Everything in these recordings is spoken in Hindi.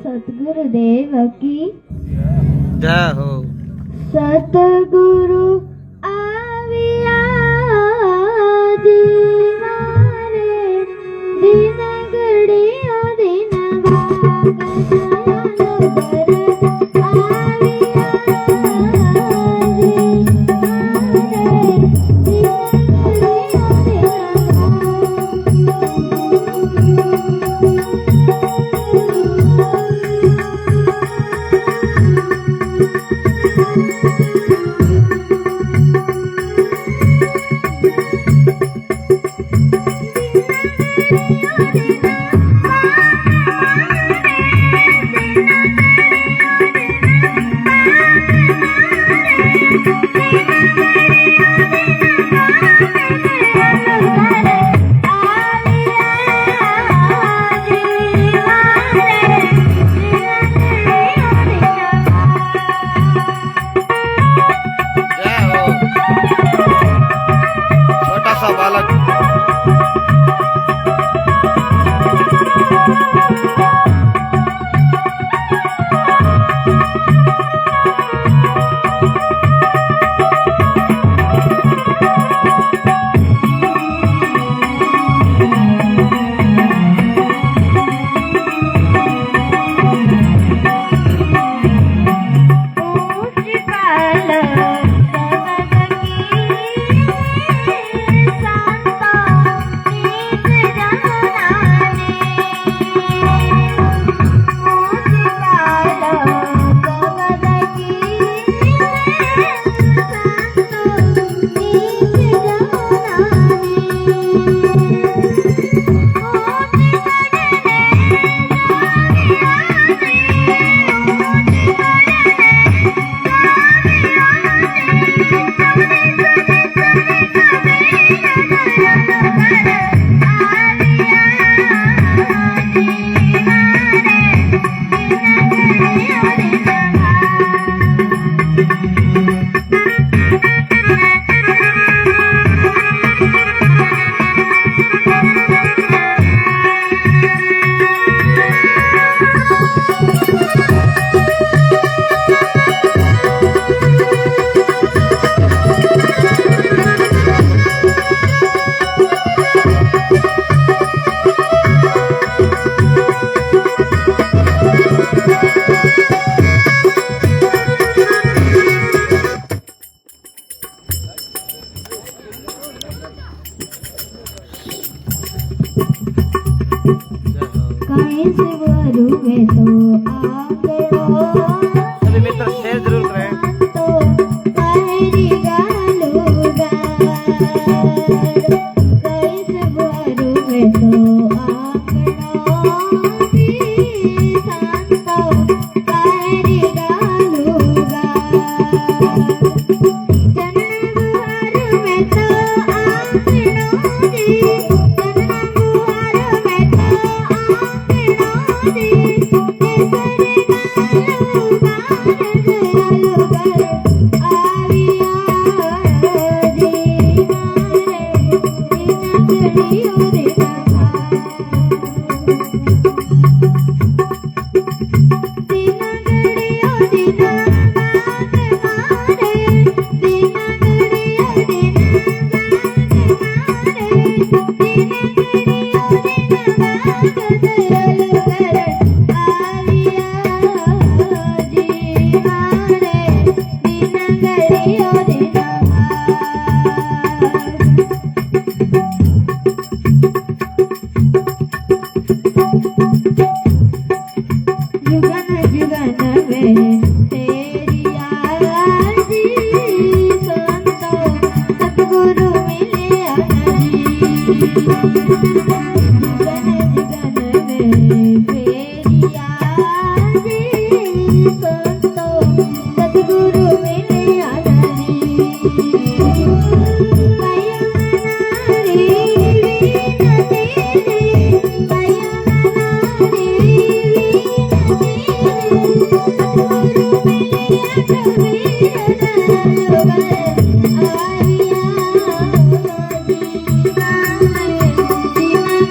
सतगुरुदेव की जय हो। सतगुरु आविया जीवारे दिन घड़ियों दिन सभी मित्र शेयर जरूर करें।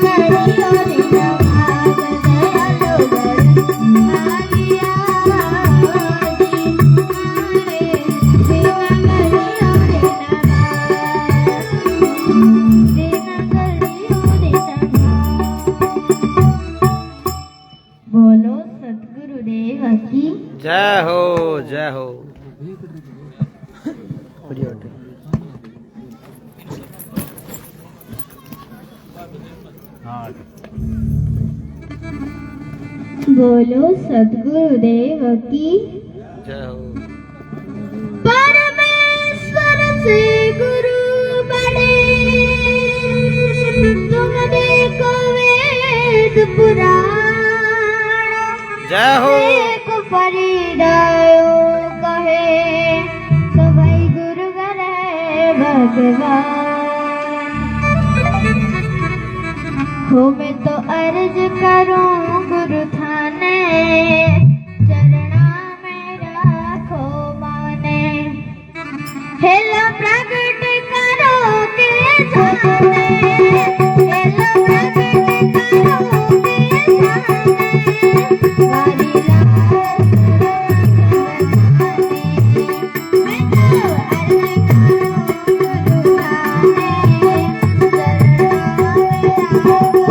Thank you. जय हो जय हो। बोलो सद्गुरुदेव की जय हो। परमेश्वर से गुरु बड़े, तुम देखो वेद पुराण, जय हो। एक फरीदायो कहे सभई गुरु गरे भगवान। हो मैं तो अर्ज करूं गुरु थाने, चरणा में राखो माने। हेला प्रगट करो के जाने, हेला प्रगट करो के जाने। वारी लाल मैं तो अर्ज करूं गुरु थाने, चरणा में राखो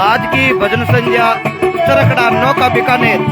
आज की भजन संध्या चरकड़ा नौका बीकानेर।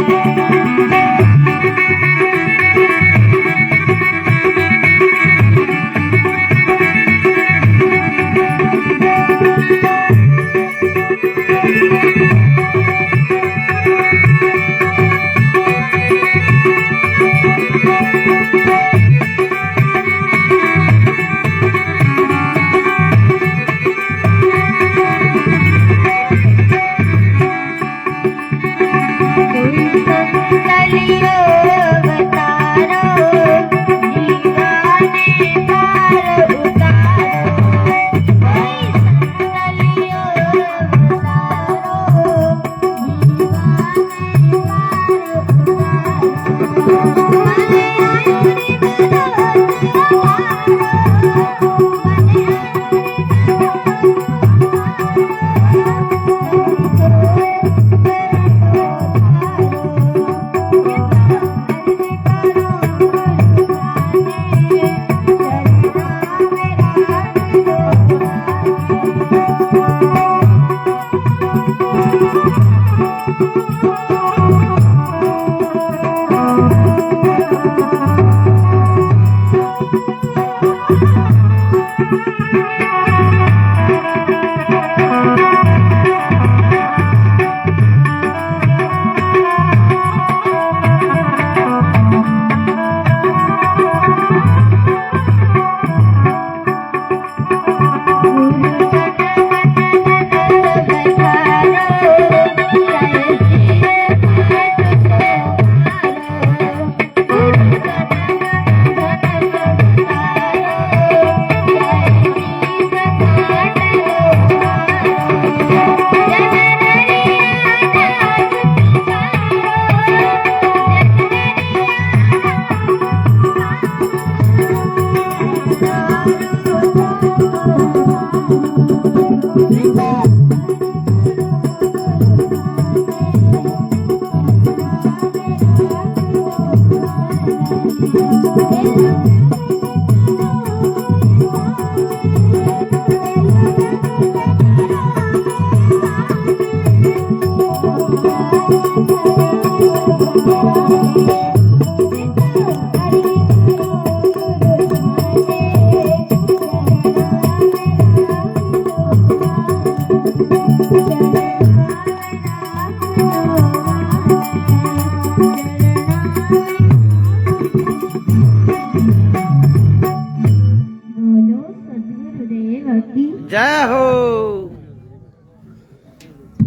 बोलो सद्गुरुदेव की जय हो।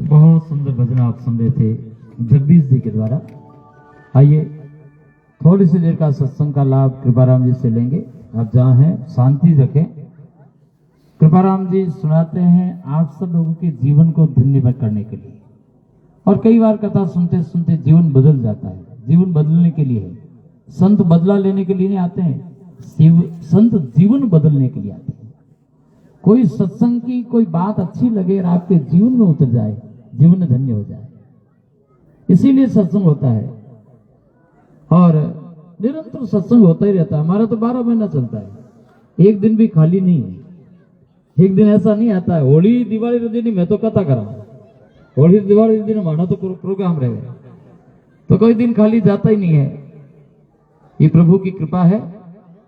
बहुत सुंदर भजन आप सुन रहे थे जगदीश जी के द्वारा। आइए थोड़ी सी देर का सत्संग का लाभ कृपाराम जी से लेंगे। आप जहाँ हैं शांति रखें। कृपाराम जी सुनाते हैं आप सब लोगों के जीवन को धन्य करने के लिए, और कई बार कथा सुनते सुनते जीवन बदल जाता है। जीवन बदलने के लिए है, संत बदला लेने के लिए नहीं आते हैं, संत जीवन बदलने के लिए आते हैं। कोई सत्संग की कोई बात अच्छी लगे और आपके जीवन में उतर जाए, जीवन धन्य हो जाए, इसीलिए सत्संग होता है। और निरंतर सत्संग होता ही रहता है। हमारा तो 12 महीना चलता है, एक दिन भी खाली नहीं है। एक दिन ऐसा नहीं आता है होली दिवाली के दिन मैं तो कथा करा, होली दिवाली के दिन हमारा तो प्रोग्राम रहेगा, तो कोई दिन खाली जाता ही नहीं है। ये प्रभु की कृपा है,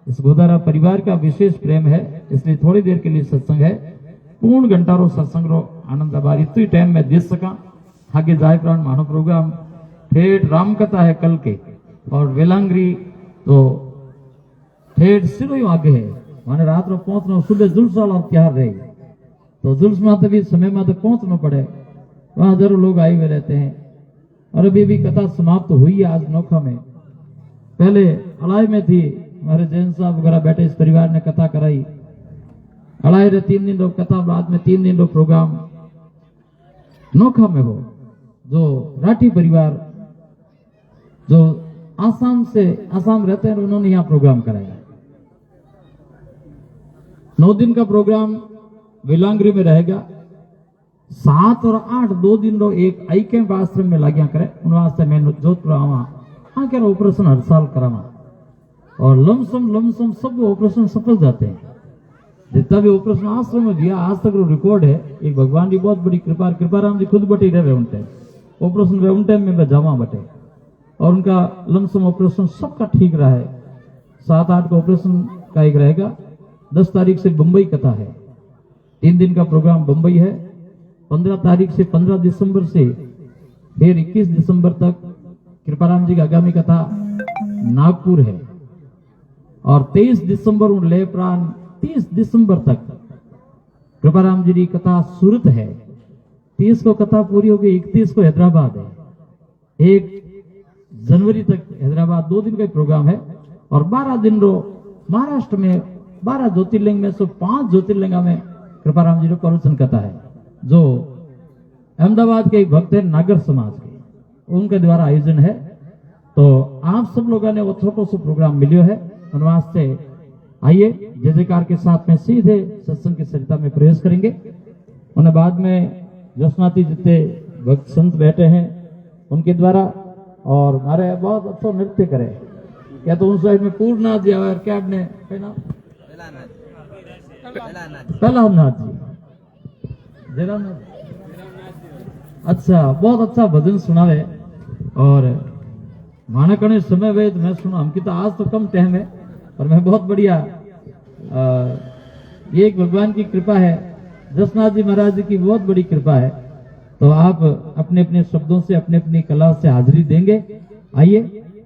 इस गोदारा परिवार का विशेष प्रेम है, इसलिए थोड़ी देर के लिए सत्संग है। पूर्ण घंटा रो सत्संग रो आनंद बार इतनी टाइम में दे सका। आगे जाए प्राण मानो प्रोग्राम ठेठ राम कथा है कल के, और वेलांगरी तो ठेठ सिरो आगे है। माने रात रो पहुंचना सुबह जुल्स वाला तैयार रहे, तो जुल्स में भी समय में तो पहुंचना पड़े, वहां हजारों लोग आए हुए रहते हैं। और अभी भी कथा समाप्त तो हुई है आज नोखा में। पहले अलाई में थी, हमारे जैन साहब वगैरह बैठे, इस परिवार ने कथा कराई। अड़ाई रे 3 दिन रो कथा, बाद में 3 दिन रो प्रोग्राम नोखा में हो। जो राठी परिवार जो आसाम रहते हैं, उन्होंने यहाँ प्रोग्राम कराया। 9 दिन का प्रोग्राम वेलांगरी में रहेगा। 7 और 8 2 दिन रो एक आई कैंप आश्रम में लाग्या करे, उन वास्ते मैं जोधपुर आवा। हाँ क्या ऑपरेशन हर साल करावा, और लमसम सब ऑपरेशन सफल जाते हैं। जितना भी ऑपरेशन आश्रम में दिया आज तक रिकॉर्ड है। एक भगवान की बहुत बड़ी कृपा, कृपाराम जी खुद बटे रहे उन टाइम ऑपरेशन रहे, उन टाइम में मैं जावा बटे, और उनका लमसम ऑपरेशन सबका ठीक रहा है। 7-8 का ऑपरेशन का एक रहेगा। 10 तारीख से बंबई कथा है, 3 दिन का प्रोग्राम बंबई है। 15 तारीख से 15 दिसंबर से फिर 21 दिसंबर तक कृपाराम जी की आगामी कथा नागपुर है, और 23 दिसंबर ले प्राण 30 दिसंबर तक कृपाराम जी की कथा सूरत है। 30 को कथा पूरी होगी, 31 को हैदराबाद है, 1 जनवरी तक हैदराबाद 2 दिन का प्रोग्राम है। और 12 दिन रो महाराष्ट्र में 12 ज्योतिर्लिंग में से 5 ज्योतिर्लिंग में कृपाराम जी को प्रवचन कथा है, जो अहमदाबाद के एक भक्त है नागर समाज के, उनके द्वारा आयोजन है। तो आप सब लोगों ने वो छोटो सो प्रोग्राम मिलियो है, उन वास्ते आइए जय जयकार के साथ में सीधे सत्संग की सरिता में प्रवेश करेंगे। उन्हें बाद में जसनाथी जितने भक्त संत बैठे हैं उनके द्वारा, और हमारे बहुत अच्छा नृत्य करे, या तो उन साइड में पूर्णनाथ जी और क्या ने प्रहलादनाथ जी, जयरामनाथ, अच्छा बहुत अच्छा भजन सुनावे। और माना कने समय वे मैं सुना, हमकी तो आज तो कम टाइम है, और मैं बहुत बढ़िया ये एक भगवान की कृपा है, जसनाथ जी महाराज जी की बहुत बड़ी कृपा है। तो आप अपने अपने शब्दों से अपने अपनी कला से हाजिरी देंगे। आइए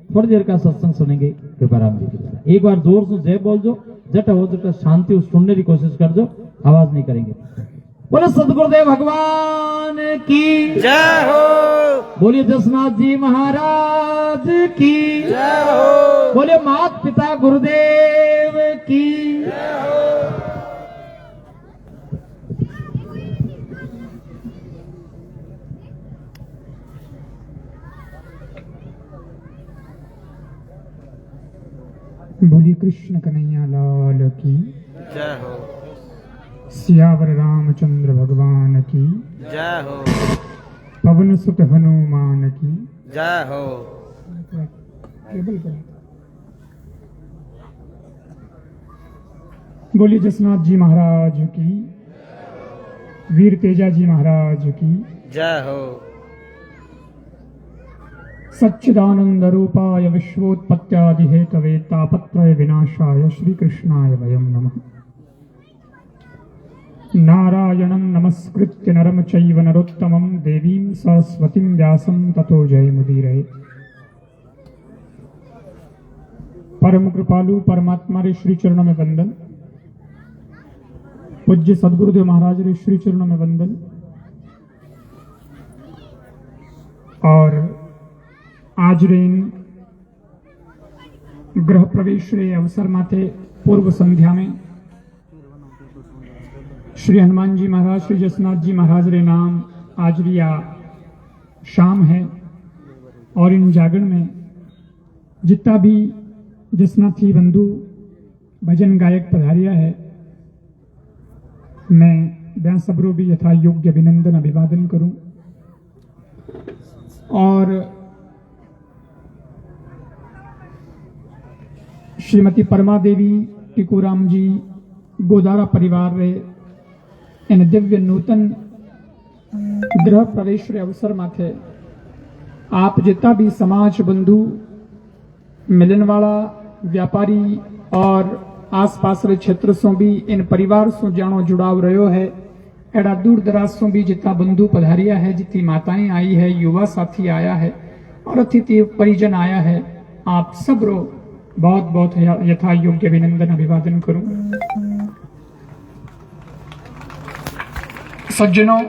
थोड़ी देर का सत्संग सुनेंगे कृपाराम जी के द्वारा। एक बार जोर से जय बोल जो, जट हो जट शांति सुनने की कोशिश कर जो, आवाज नहीं करेंगे। बोले सदगुरुदेव भगवान की जय हो। बोलिए जसनाथ जी महाराज की जय हो। बोलिए मात पिता गुरुदेव की जय हो। बोलिए कृष्ण कन्हैया लाल की। जय हो। सियावर रामचंद्र भगवान की, जय हो। पवन सुत हनुमान की जय हो। केबल पर बोलिए जसनाथ जी महाराज की, वीर तेजा जी महाराज की जय हो। सच्चिदानंद रूपाय विश्वोत्पत्त्यादि हेतवे तापत्रय विनाशाय श्री कृष्णाय वयं नमः। नारायणं नमस्कृत्य नरं चैव नरोत्तमं देवीं सरस्वतीं व्यासं ततो जयमुदीरये। परम कृपालु परमात्मा रे श्री चरणों में वंदन। पूज्य सदगुरुदेव महाराज रे श्री चरणों में वंदन। और आज रे गृह प्रवेश रे अवसर माथे पूर्व संध्या में श्री हनुमान जी महाराज श्री जसनाथ जी महाराज रे नाम आज रिया शाम है। और इन जागरण में जितना भी जसनाथी बंधु भजन गायक पधारिया है, मैं ब्याह सबरो भी यथा योग्य अभिनंदन अभिवादन करूं। और श्रीमती परमा देवी टिकोराम जी गोदारा परिवार रे इन दिव्य नूतन गृह प्रवेश रे अवसर माथे आप जितना भी समाज बंधु मिलन वाला व्यापारी और आसपास रे क्षेत्र सो भी इन परिवार सो जानो जुड़ाव रहो है। एड़ा दूर दराज सो भी जितना बंधु पधारिया है, जितनी माताएं आई है, युवा साथी आया है और अतिथि परिजन आया है, आप सब रो बहुत बहुत यथा योग्य अभिनंदन अभिवादन करूं। सज्जनों,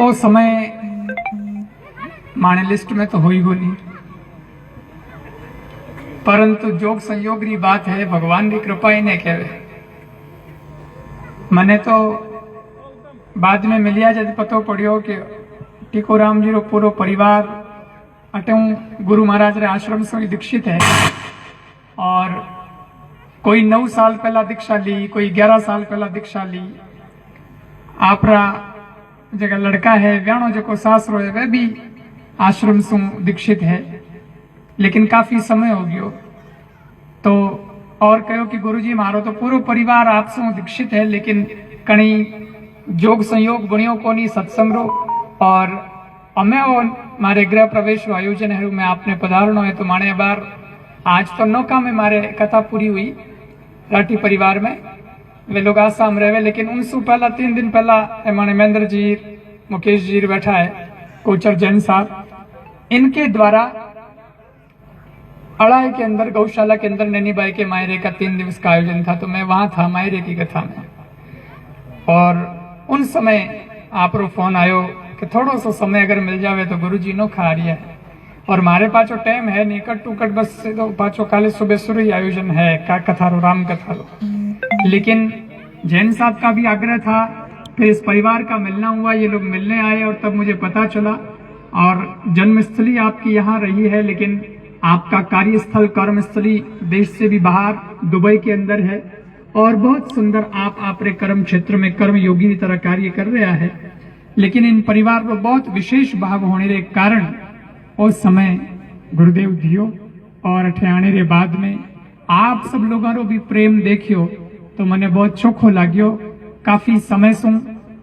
ओ समय माने लिस्ट में तो हो ही नहीं, परंतु जोग संयोग री बात है, भगवान की कृपा इन्हें कहवे। मने तो बाद में मिलिया जब पतो पड़ियो कि टिकोराम जी रो पूरो परिवार अटे गुरु महाराज रे आश्रम से दीक्षित है। और कोई 9 साल पहला दीक्षा ली, कोई 11 साल पहला दीक्षा ली। आपरा जगह लड़का है व्याणो जो सासरो है वह भी आश्रम से दीक्षित है, लेकिन काफी समय हो गयो। तो और कहो कि गुरुजी मारो तो पूरो परिवार आपसे दीक्षित है, लेकिन कहीं जोग संयोग बनियो को नहीं सत्संग रो। और अमे वो मारे गृह प्रवेश रो आयोजन है, मैं आपने पधारणो है तो माने बार आज तो नौका में मारे कथा पूरी हुई राठी परिवार में। वे लोग आसाम रहे, लेकिन उनसे पहला 3 दिन पहला माने महेंद्र जी मुकेश जी बैठा है, कोचर जैन साहब, इनके द्वारा अड़ाई के अंदर गौशाला के अंदर नैनी बाई के मायरे का 3 दिवस का आयोजन था। तो मैं वहां था मायरे की कथा में, और उन समय आप रो फोन आयो कि थोड़ो सो समय अगर मिल जावे तो गुरुजी नो खा रही है। और मारे पाचो टाइम है नहीं, कट टू कट बस तो पाचो काले सुबह शुरू ही आयोजन है का कथा रो राम कथा रो। लेकिन जैन साहब का भी आग्रह था, फिर इस परिवार का मिलना हुआ, ये लोग मिलने आए और तब मुझे पता चला। और जन्मस्थली आपकी यहाँ रही है, लेकिन आपका कार्यस्थल कर्मस्थली देश से भी बाहर दुबई के अंदर है। और बहुत सुंदर आप रे कर्म क्षेत्र में कर्म योगी की तरह कार्य कर रहा है। लेकिन इन परिवार को बहुत विशेष भाव होने के कारण उस समय गुरुदेव दियो और अठे आने रे बाद में आप सब लोगों रो भी प्रेम देखियो तो मने बहुत चोखो लाग्यो। काफी समय से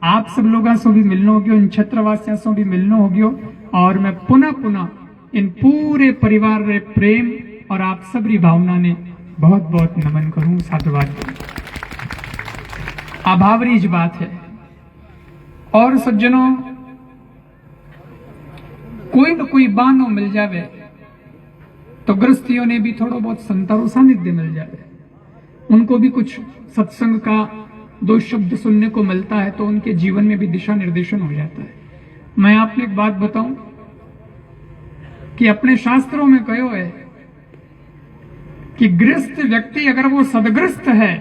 आप सब लोगों से भी मिलनो हो गयो, इन क्षेत्रवासियों से भी मिलनो हो गयो। और मैं पुनः इन पूरे परिवार रे प्रेम और आप सबरी भावना ने बहुत बहुत नमन करूं, साधुवाद करूं। आभावरी बात है। और सज्जनों, कोई न कोई बहानो मिल जावे तो गृहस्थियों ने भी थोड़ा बहुत संतारो सानिध्य मिल जावे, उनको भी कुछ सत्संग का 2 शब्द सुनने को मिलता है तो उनके जीवन में भी दिशा निर्देशन हो जाता है। मैं आपने एक बात बताऊं कि अपने शास्त्रों में कहो है कि गृहस्थ व्यक्ति अगर वो सदगृहस्थ है,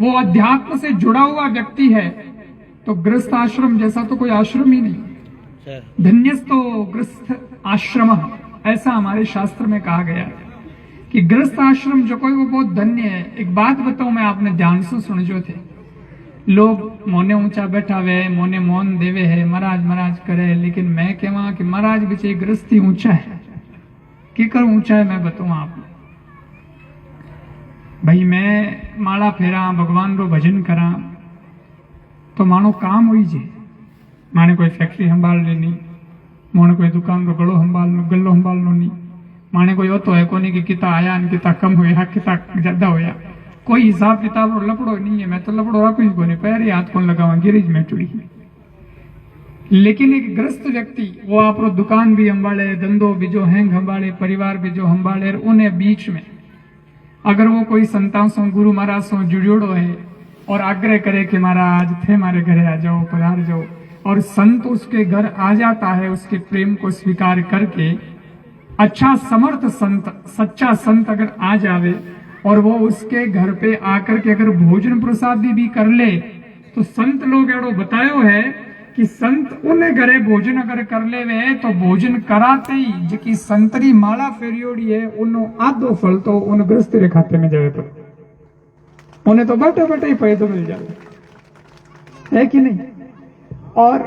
वो अध्यात्म से जुड़ा हुआ व्यक्ति है, तो गृहस्थ आश्रम जैसा तो कोई आश्रम ही नहीं। धन्यस्तो गृहस्थ आश्रम, ऐसा हमारे शास्त्र में कहा गया है कि गृहस्थ आश्रम जो कोई वो बहुत धन्य है। एक बात बताऊं मैं, आपने ध्यान से सुनजो थे। लोग मोने ऊंचा बैठा हुए, मोने मौन देवे है, महाराज महाराज करे, लेकिन मैं कहवा कि महाराज बीचे गृहस्थी ऊंचा है। की कर ऊंचा है मैं बताऊं आपने। भाई मैं माला फेरा, भगवान रो भजन करा तो मानो काम हुई जे। माने कोई फैक्ट्री संभाल लेनी, मोने कोई दुकान रो गलो संभालनो नहीं, माने कोई होतो है कोनी कि किता आया न किता कम होया, किता ज्यादा होया, कोई हिसाब किताब और लपड़ो नहीं है। मैं तो लपड़ो रखूं कोनी, पैर हाथ कौन लगावा, गिरिज में चुड़ी। लेकिन एक ग्रस्त व्यक्ति वो आप दुकान भी संभाले, धंधो भी जो हैंग संभाले, परिवार भी जो संभाले, उन्हें बीच में अगर वो कोई संतान सो गुरु महाराज सो जुड़ियोड़ो है और आग्रह करे कि महाराज थे मारे घरे आ जाओ, पधार जाओ, और संत उसके घर आ जाता है, उसके प्रेम को स्वीकार करके, अच्छा समर्थ संत, सच्चा संत अगर आ जावे और वो उसके घर पे आकर के अगर भोजन प्रसादी भी कर ले, तो संत लोग एड़ो बतायो है कि संत उन्हें घरे भोजन अगर कर ले वे तो भोजन कराते ही जिकी संतरी माला फेरियोड़ी है उन्हों आधो फल तो उन गृहस्थ रे खाते में जावे, पर उन्हें तो बैठे बैठे ही पैसे मिल जाए, है कि नहीं। और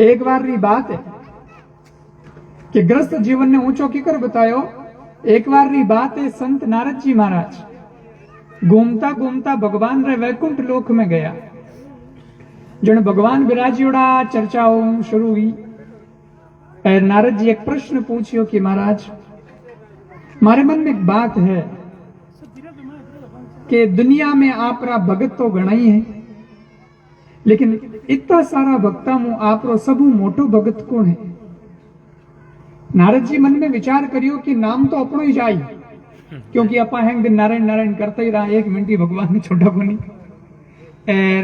एक बार री बात है कि गृहस्थ जीवन ने ऊंचो की कर बतायो। एक बार री बात है, संत नारद जी महाराज घूमता घूमता भगवान रे वैकुंठ लोक में गया। जन भगवान विराजियोड़ा चर्चाओं शुरू हुई। नारद जी एक प्रश्न पूछियो कि महाराज मारे मन में एक बात है कि दुनिया में आपरा भगत तो घना ही है, लेकिन इतना सारा भक्ता मु आपरो सबू मोटो भगत कौन है। नारद जी मन में विचार करियो कि नाम तो अपनो ही जाई, क्योंकि अपा हैंग दिन नारायण नारायण करते ही रहा, एक मिनट ही भगवान ने छोड़ा को नहीं।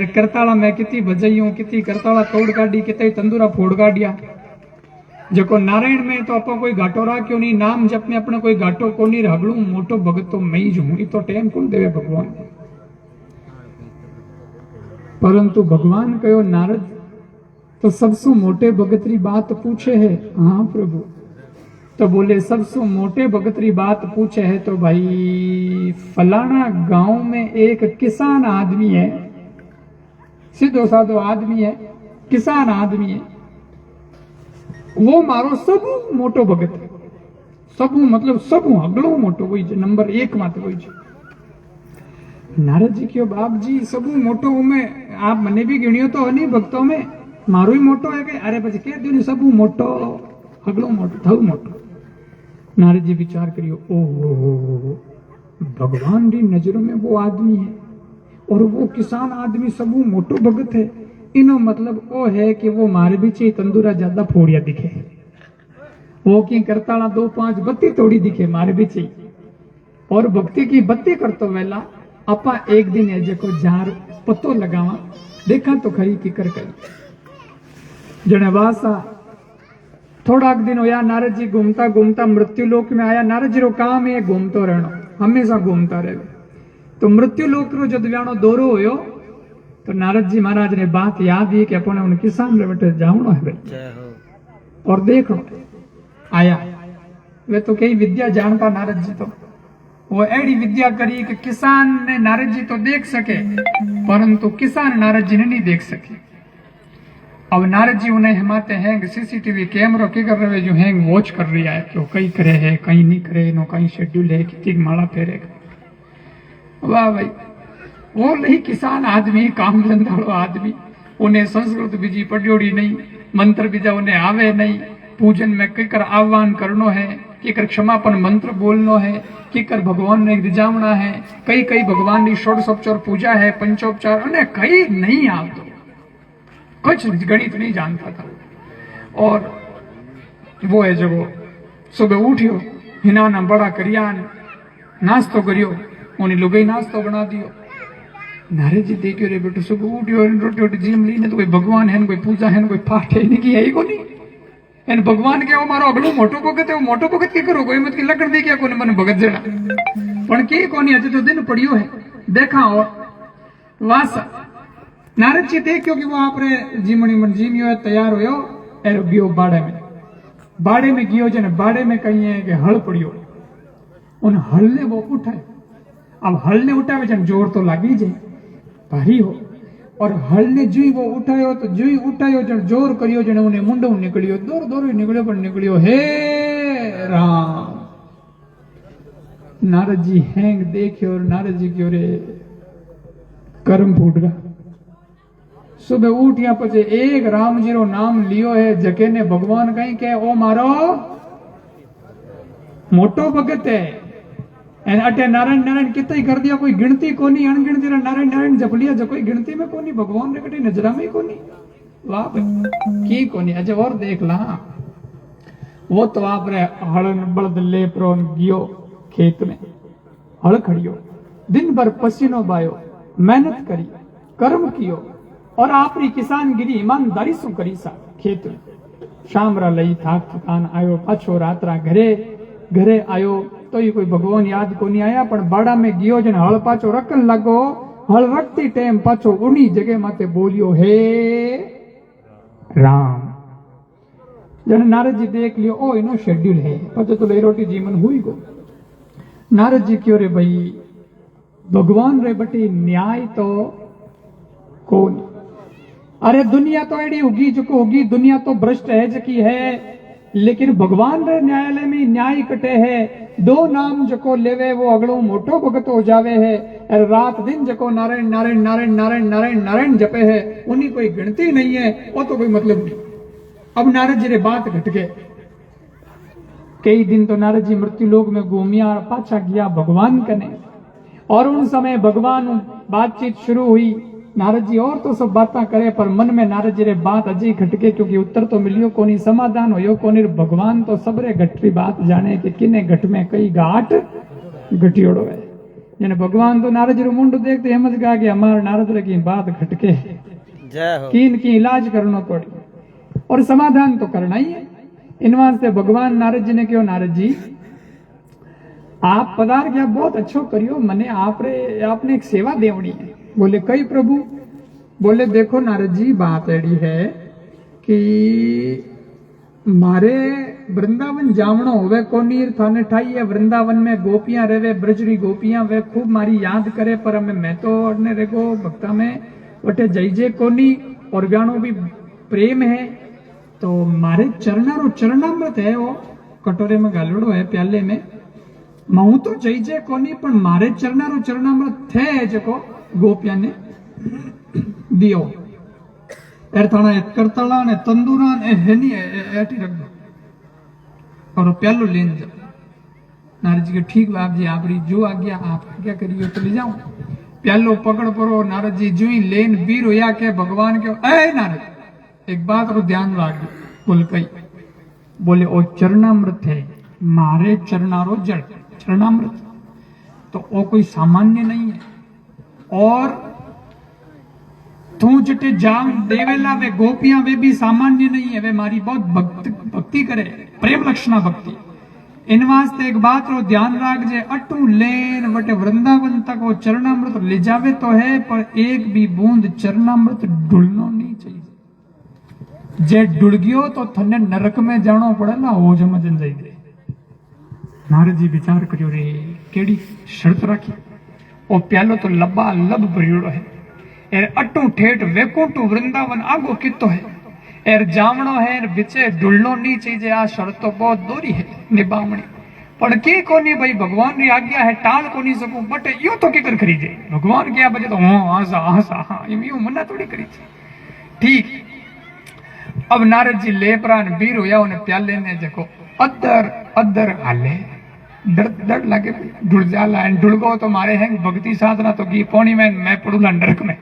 करताला में कितनी भजइयों, कितनी करताला तोड़ काटी, कितनी तंदूरा फोड़ काटिया। जको नारायण में तो अपा कोई घाटो रहा क्यों नहीं, नाम जप में अपने कोई घाटो को नहीं रगड़ू, मोटो भगत तो मैं ही हूं, तो टेम कौन देवे भगवान। परंतु भगवान कहो नारद तो सबसे मोटे भगतरी बात पूछे है। हाँ प्रभु। तो बोले सबसे मोटे भगतरी बात पूछे है तो भाई फलाना गांव में एक किसान आदमी है, सीधो साधो आदमी है, किसान आदमी है, वो मारो सबू मोटो भगत है। सबू मतलब सबू अगलो मोटो वही नंबर एक मात्र वही। नारद जी क्यों बाप जी सबू मोटो में आप मने भी गिणियो तो नहीं भक्तों में, मारो ही मोटो है कि अरे પછી कह दियो सबू मोटो अगलो मोटो थऊ मोटो। नारद जी विचार करियो, ओ भगवान की नजरों में वो आदमी है और वो किसान आदमी सबू मोटो भगत है, इनो मतलब वो है कि वो मारे बीचे तंदूरा ज्यादा फोड़िया दिखे, वो की करताला 2-5 बत्ती तोड़ी दिखे मारे बीचे। और भक्ति की बत्ती करतो वेला अपा एक दिन है जको जार पतो लगावा, देखा तो खरी की कर करी। जने वासा थोड़ा दिन होया, नारद जी घूमता घूमता मृत्यु लोक में आया। नारद जी रो काम है घूमतो रहना, हमेशा घूमता रहे। तो मृत्यु लोक रो जद व्याणो दौरो होयो तो नारद जी महाराज ने बात याद ही कि अपने उन किसान रे बेटे जावणो है भाई और देखो आया। वे तो कई विद्या जानता नारद जी, तो वो एड़ी विद्या करी कि किसान ने नारद जी तो देख सके, परंतु किसान नारद जी ने नहीं देख सके। अब नारद जी उन्हें हिमाते हैं सीसीटीवी कैमरा के कर रहे जो हैं वॉच कर रही है कि वो कहीं करे है कहीं नहीं करे, नो कहीं शेड्यूल है कितनी माला फेरेगा। वाह भाई, वो नहीं किसान आदमी, काम धंधाड़ो आदमी, उन्हें संस्कृत बीजी पढ़ियोड़ी नहीं, मंत्र बीजा उन्हें आवे नहीं, पूजन में किकर आह्वान करनो है, किकर क्षमापन मंत्र बोलनो है, किकर भगवान ने रिजावना है, कई कई भगवान की षोडशोपचार पूजा है, पंचोपचार, उन्हें कई नहीं आवतो, कुछ गणित नहीं जानता था। और वो है जब सुबह उठियो, हिनाना बड़ा करियान नाश्तो करियो, उन्हें लोग नाश्तो बना दियो। नारद जी देखियो रे बेटो सुबह उठियो, रोटी रोटी जीम लीने तो कोई भगवान है, कोई पूजा है, कोई पाठ है, नहीं किया ही को नहीं। एन भगवान के मारो अगलो मोटो भगत है, वो मोटो भगत के करो, कोई मत की लकड़ दे क्या कोने मन भगत जेड़ा पण के कोनी अजे तो दिन पड़ियो है देखा। और वासा नारद जी देखियो कि वो आपरे जीमणी मन जीमियो है, तैयार होयो एरो बियो बाड़े में। बाड़े में गियो जने बाड़े में कही है कि हल पड़ियो, उन हल ने वो उठाए। अब हल ने उठावे जन जोर तो लागी जाए, भारी हो, और हल ने जुई वो उठायो तो जुई उठायो जन जोर करियो जने उन्हें मुंडो निकलियो, दूर दूर निकलियो पर निकलियो हे राम। नारद जी हैंग देखियो और नारद जी क्यों रे कर्म फूट गया। सुबह उठिया पचे एक राम जी रो नाम लियो है, जके ने भगवान कहीं के ओ मारो मोटो भगत है। एन अटे नारायण नारायण कितने कर दिया, कोई गिनती कोनी, अनगिनती नारायण नारायण जप लिया, जो कोई गिनती में कोनी, भगवान ने कटी नजरा में कोनी। वाह की कोनी। अच्छा और देख ला, वो तो आप रे हड़न बड़द ले प्रोन गियो खेत में, हड़ खड़ियो, दिन भर पसीनो बायो, मेहनत करी, कर्म कियो, और आपरी किसान गिरी ईमानदारी सु करी सा खेत में। शाम रा लई थाक थकान आयो, पाछो रात रा घरे आयो तो ये कोई भगवान याद को नहीं आया, पण बाड़ा में गियो जन हल पाछो रखन लगो, हल रखती टेम पाछो उनी जगह माते बोलियो हे राम। जन नारद जी देख लियो ओ इनो शेड्यूल है, पछो तो ले रोटी जीवन हुई गो। नारद जी क्यों रे भाई भगवान रे बटी न्याय तो कौन। अरे दुनिया तो एडी होगी जो होगी, दुनिया तो भ्रष्ट है जकी है, लेकिन भगवान रे न्यायालय में न्याय कटे है। दो नाम जको लेवे वो अगलो मोटो भगत हो जावे है, और रात दिन जको नारायण नारायण नारायण नारायण नारायण नारायण जपे है, उन्हीं कोई गिनती नहीं है, वो तो कोई मतलब नहीं। अब नारद जी रे बात घट गए। कई दिन तो नारद जी मृत्यु लोक में घूमिया, पाछा गया भगवान कने, और उन समय भगवान बातचीत शुरू हुई। नारद जी और तो सब बातें करे, पर मन में नारद जी रे बात अजी खटके, क्योंकि उत्तर तो मिलियो कोनी, समाधान होयो कोनी। भगवान तो सबरे घटरी बात जाने कि किने घट में कई घाट घटियोड़ो है। जने भगवान तो नारद जी रो मुंडो देखते समझ गया कि हमारे नारद रे की बात घटके, जय हो। कीन की इलाज करना पड़ी, और समाधान तो करना ही है। इन वास्ते भगवान नारद जी ने क्यों, नारद जी आप पधार गया, बहुत अच्छो करियो, मने आपने एक सेवा देवड़ी है। बोले कई प्रभु। बोले देखो नारद जी बात ऐडी है कि मारे वृंदावन जामणो होवे कोनी, थाने ठाई है वृंदावन में गोपियां रेवे, ब्रजरी गोपियां वे खूब मारी याद करे, पर मैं तो अड़ने रेगो भक्ता में वटे जय जय कोनी, और व्याणो भी प्रेम है। तो मारे चरणारो चरणामृत है, वो कटोरे में गालड़ो है प्याले में, मऊ तो जय जय कोनी, पण मारे चरणारो चरणामृत थे जको गोपिया ने दियो। एरथाणा करतला ने तंदूरा ने हेनी एटी रख दो, और प्यालो लेन जाओ। नारद जी के ठीक बाप जी आपरी जो आज्ञा, आप क्या करियो तो ले जाऊं। प्यालो पकड़ परो, नारद जी जुई लेन बीर होया के भगवान के ए नारद एक बात रो ध्यान राख। बोल कई बोले ओ चरणामृत है, मारे चरणारो जड़ चरणामृत, तो वो कोई सामान्य नहीं है। और तू जटे जाम देवेला वे गोपियां वे भी सामान्य नहीं है, वे मारी बहुत भक्ति करे, प्रेम लक्षणा भक्ति। इन वास्ते एक बात रो ध्यान राख जे, अटू लेन वटे वृंदावन तक वो चरणामृत ले जावे तो है, पर एक भी बूंद चरणामृत डुलनो नहीं चाहिए। जे डुल गयो तो थने नरक में जानो पड़े ना, वो समझन जाइए। नारद जी विचार करियो रे केड़ी शर्त राखी। ओ प्यालो तो लबा लब भरियोड़ो है, एर अटू ठेठ वेकुंटू वृंदावन आगो कितो है, एर जामणो है, एर बिचे डुलनो नहीं चाहिए। आ शर्त तो बहुत दूरी है निभावनी, पण की कोनी भाई भगवान की आज्ञा है, टाल कोनी सकूं, बट यो तो किकर खरीजे भगवान की बजे तो आसा आसा हाँ यूं मना थोड़ी करी। ठीक। अब नारद जी लेपरान बीर होया, उन्हें प्याले ने जको अदर अदर हाले, डर लगे ढुल जाला, ढुल गो तो मारे हैं भक्ति साधना तो की पौनी में मैं पड़ूला नरक में